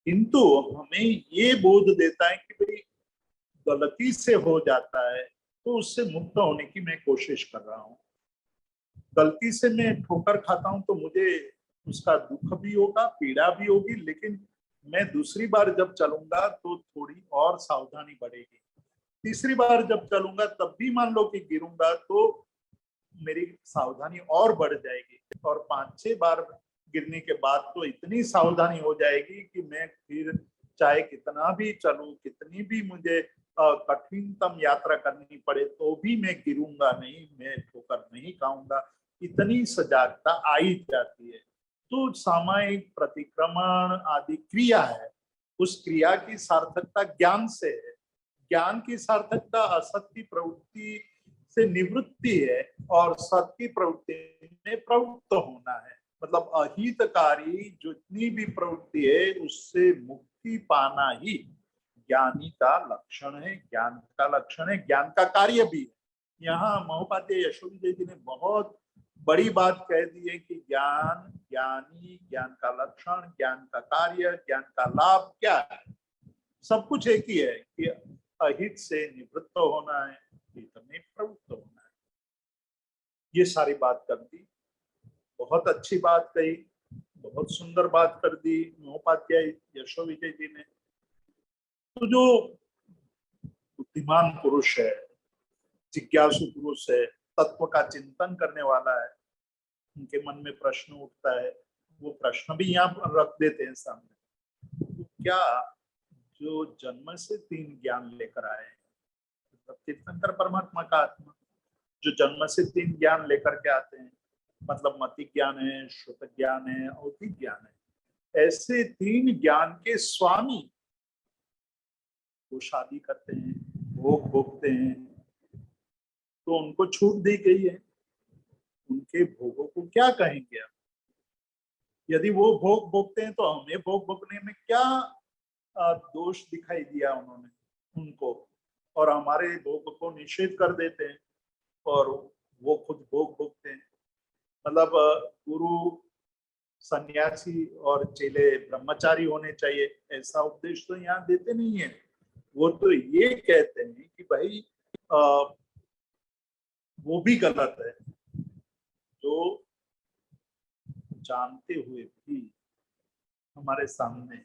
किंतु हमें ये बोध देता है कि भाई गलती से हो जाता है तो उससे मुक्त होने की मैं कोशिश कर रहा हूँ। गलती से मैं ठोकर खाता हूं तो मुझे उसका दुख भी होगा, पीड़ा भी होगी, लेकिन मैं दूसरी बार जब चलूंगा तो थोड़ी और सावधानी बढ़ेगी। तीसरी बार जब चलूंगा तब भी मान लो कि गिरूंगा तो मेरी सावधानी और बढ़ जाएगी, और 5-6 बार गिरने के बाद तो इतनी सावधानी हो जाएगी कि मैं फिर चाहे कितना भी चलूं, कितनी भी मुझे कठिनतम यात्रा करनी पड़े तो भी मैं गिरूंगा नहीं, मैं ठोकर नहीं खाऊंगा। इतनी सजागता आई जाती है। तो सामायिक प्रतिक्रमण आदि क्रिया है, उस क्रिया की सार्थकता ज्ञान से है। ज्ञान की सार्थकता असत की प्रवृत्ति से निवृत्ति है और सत की प्रवृत्ति में प्रवृत्त होना है। मतलब अहितकारी जितनी भी प्रवृत्ति है उससे मुक्ति पाना ही ज्ञानी का लक्षण है, ज्ञान का लक्षण है, ज्ञान का कार्य भी है। यहाँ महोपाध्याय यशोविजय जी ने बहुत बड़ी बात कह दी है कि ज्ञान, ज्ञानी, ज्ञान का लक्षण, ज्ञान का कार्य, ज्ञान का लाभ क्या है। सब कुछ एक ही है कि अहित से निवृत्त होना है, हित में प्रवृत्त होना है। ये सारी बात कर दी, बहुत अच्छी बात कही, बहुत सुंदर बात कर दी महोपाध्याय यशोविजय जी ने। तो जो बुद्धिमान पुरुष है, जिज्ञासु पुरुष है, तत्व का चिंतन करने वाला है, उनके मन में प्रश्न उठता है, वो प्रश्न भी यहाँ पर रख देते हैं सामने। तो क्या जो जन्म से 3 ज्ञान लेकर आए हैं, मतलब तीर्थंकर परमात्मा का आत्मा जो जन्म से 3 ज्ञान लेकर के आते हैं, मतलब मति ज्ञान है, श्रुत ज्ञान है, औधिक ज्ञान है, ऐसे 3 ज्ञान के स्वामी वो शादी करते हैं, भोग भोगते हैं, तो उनको छूट दी गई है। उनके भोगों को क्या कहेंगे आप? यदि वो भोग भोगते हैं तो हमें भोग भोगने में क्या दोष दिखाई दिया उन्होंने उनको, और हमारे भोग को निषेध कर देते हैं और वो खुद भोग भोगते हैं। मतलब गुरु सन्यासी और चेले ब्रह्मचारी होने चाहिए, ऐसा उपदेश तो यहाँ देते नहीं है। वो तो ये कहते हैं कि भाई वो भी गलत है जो जानते हुए भी हमारे सामने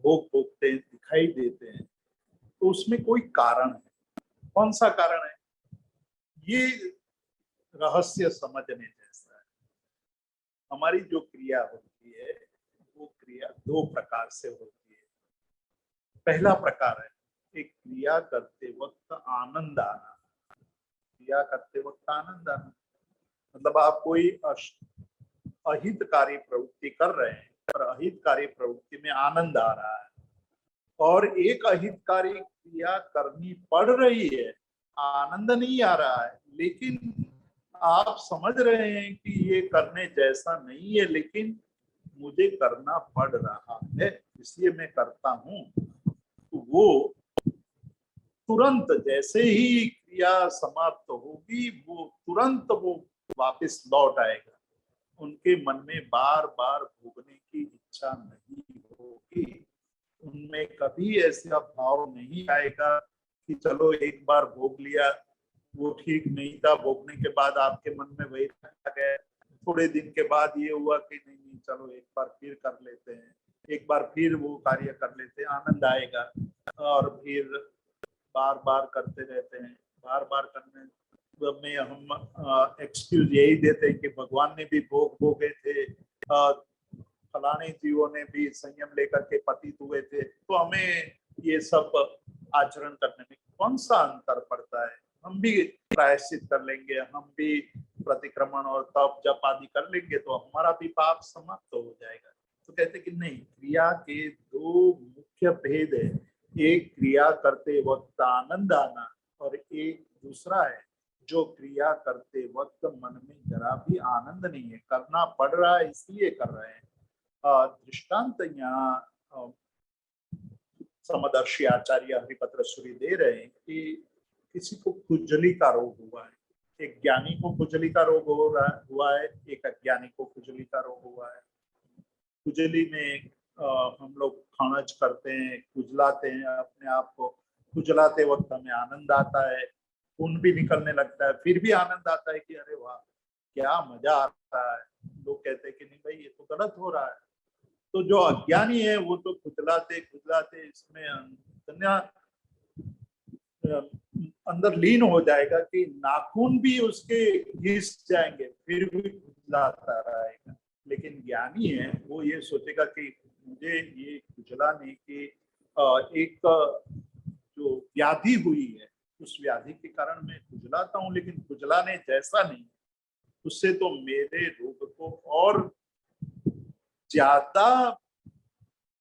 भोग भोगते हैं, दिखाई देते हैं, तो उसमें कोई कारण है। कौन सा कारण है? ये रहस्य समझने जैसा है। हमारी जो क्रिया होती है वो क्रिया दो प्रकार से होती है। पहला प्रकार है एक क्रिया करते वक्त आनंद आना। क्रिया करते वक्त आनंद आना मतलब आप कोई अहितकारी प्रवृत्ति कर रहे हैं और अहितकारी प्रवृत्ति में आनंद आ रहा है, और एक अहितकारी क्रिया करनी पड़ रही है, आनंद नहीं आ रहा है, लेकिन आप समझ रहे हैं कि ये करने जैसा नहीं है, लेकिन मुझे करना पड़ रहा है इसलिए मैं करता हूं। तो वो तुरंत जैसे ही क्रिया समाप्त होगी वो तुरंत वो वापस लौट आएगा। उनके मन में बार बार भोगने की इच्छा नहीं होगी। उनमें कभी ऐसा भाव नहीं आएगा कि चलो एक बार भोग लिया, वो ठीक नहीं था, भोगने के बाद आपके मन में वही रह गया, थोड़े दिन के बाद ये हुआ कि नहीं नहीं चलो एक बार फिर कर लेते हैं, एक बार फिर वो कार्य कर लेते हैं, आनंद आएगा, और फिर बार बार करते रहते हैं। बार बार करने में हम एक्सक्यूज यही देते हैं कि भगवान ने भी भोग भोगे थे, फलाने जीवों ने भी संयम लेकर के पतित हुए थे, तो हमें ये सब आचरण करने में कौन सा अंतर पड़ता है? हम भी प्रायश्चित कर लेंगे, हम भी प्रतिक्रमण और तप जप आदि कर लेंगे तो हमारा भी पाप समाप्त हो जाएगा। तो कहते कि नहीं, क्रिया के दो मुख्य भेद है। एक क्रिया करते वक्त आनंद आना और एक दूसरा है जो क्रिया करते वक्त मन में जरा भी आनंद नहीं है, करना पड़ रहा है इसलिए कर रहे हैं। दृष्टांत यहाँ समदर्शी आचार्य हरिपत्र सूरी दे रहे हैं कि किसी को खुजली का रोग हुआ है, एक ज्ञानी को खुजली का रोग हुआ है, एक अज्ञानी को खुजली का रोग हुआ है। खुजली में हम लोग खानज करते हैं, खुजलाते हैं अपने आप को, खुजलाते वक्त हमें आनंद आता है, खून भी निकलने लगता है, फिर भी आनंद आता है कि अरे वाह क्या मजा आ रहा है। लोग कहते हैं कि नहीं भाई ये तो गलत हो रहा है। तो जो अज्ञानी है वो तो खुजलाते खुजलाते इसमें अंदर लीन हो जाएगा कि नाखून भी उसके घिस जाएंगे फिर भी खुजलाता रहेगा। लेकिन ज्ञानी है वो ये सोचेगा कि मुझे ये खुजलाने की एक जो व्याधि हुई है उस व्याधि के कारण मैं खुजलाता हूँ, लेकिन खुजलाने जैसा नहीं, उससे तो मेरे रोग को और ज्यादा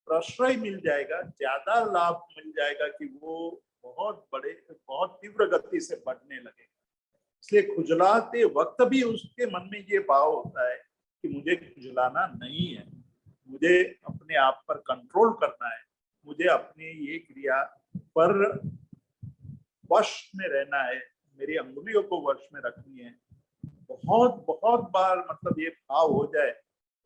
प्रश्रय मिल जाएगा, ज्यादा लाभ मिल जाएगा कि वो बहुत तीव्र गति से बढ़ने लगेगा। इसलिए खुजलाते वक्त भी उसके मन में ये भाव होता है कि मुझे खुजलाना नहीं है, मुझे अपने आप पर कंट्रोल करना है, मुझे अपनी ये क्रिया पर वश में रहना है, मेरी अंगुलियों को वश में रखनी है। बहुत बहुत बार मतलब ये भाव हो जाए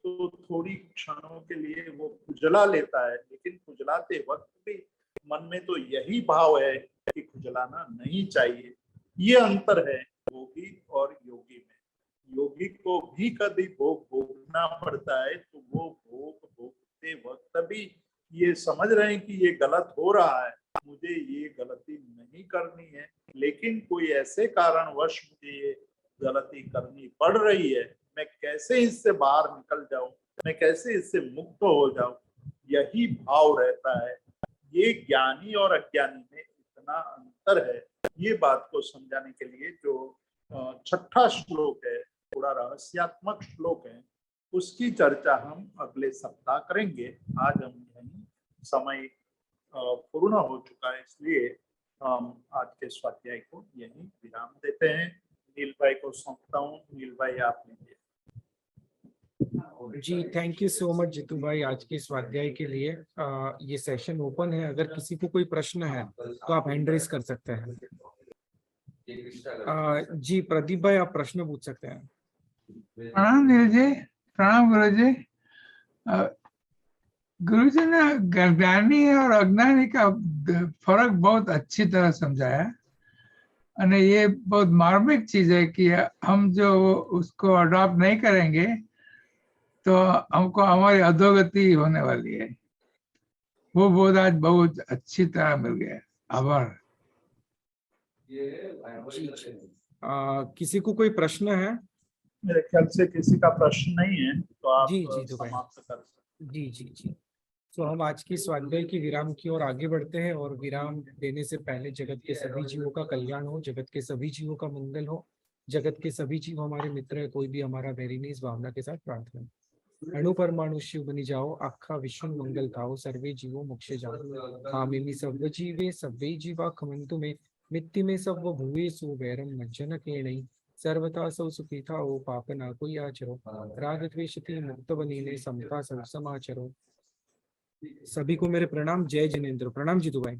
तो थोड़ी क्षणों के लिए वो खुजला लेता है, लेकिन खुजलाते वक्त भी मन में तो यही भाव है कि खुजलाना नहीं चाहिए। ये अंतर है योगी और योगी में। योगी को भी कभी भोग भोगना पड़ता है तो वो भोग भोगते वक्त भी ये समझ रहे हैं कि ये गलत हो रहा है, मुझे ये गलती नहीं करनी है, लेकिन कोई ऐसे कारणवश मुझे ये गलती करनी पड़ रही है, मैं कैसे इससे बाहर निकल जाऊं, मैं कैसे इससे मुक्त हो जाऊं, यही भाव रहता है। ये ज्ञानी और अज्ञानी में इतना अंतर है। ये बात को समझाने के लिए जो छठा श्लोक है, थोड़ा रहस्यात्मक श्लोक है, उसकी चर्चा हम अगले सप्ताह करेंगे। आज हम यहीं समय पूर्ण हो चुका है, इसलिए हम आज के स्वाध्याय को यहीं विराम देते हैं। नील भाई को सौंपता हूँ। नील भाई आप लीजिए। जी thank you so much Jitu भाई आज के स्वाध्याय के लिए। ये सेशन ओपन है, अगर किसी को कोई प्रश्न है तो आप हैंड रेज कर सकते हैं। जी प्रदीप भाई, आप प्रश्न पूछ सकते हैं। प्रणाम नील जी। प्रणाम गुरु जी। गुरु जी ने ज्ञानी और अज्ञानी का फर्क बहुत अच्छी तरह समझाया। और ये बहुत मार्मिक चीज है कि हम जो उसको अडॉप्ट नहीं करेंगे तो हमको हमारी अधोगति होने वाली है। वो बोध आज बहुत अच्छी तरह मिल गया। आभार। किसी को कोई प्रश्न है? मेरे ख्याल से किसी का प्रश्न नहीं है, तो आप जी तो भाई, समाप्त कर सकते जी। तो हम आज की स्वाध्याय की विराम की ओर आगे बढ़ते हैं, और विराम देने से पहले जगत के सभी जीवों का कल्याण हो, जगत के सभी जीवों का मंगल हो, जगत के सभी जीव हमारे मित्र है, कोई भी हमारा वैरी नहीं, इस भावना के साथ प्रार्थना। अणु परमाणु शिव बनी जाओ, आखा विश्व मंगल थाओ, सर्वे जीवो मोक्षे जाओ, कामिनी सर्व जीवे सव्वे जीवा खमंतु में, मित्ति में सब भूवेषु वैरम मज्जन केणै, सर्वथा सौ सुखी थाओ, पाप ना कोई आचरो, राग द्वेष मुक्त बनीने, समता सब समाचरो। सभी को मेरे प्रणाम। जय जिनेन्द्र। प्रणाम जीतू भाई।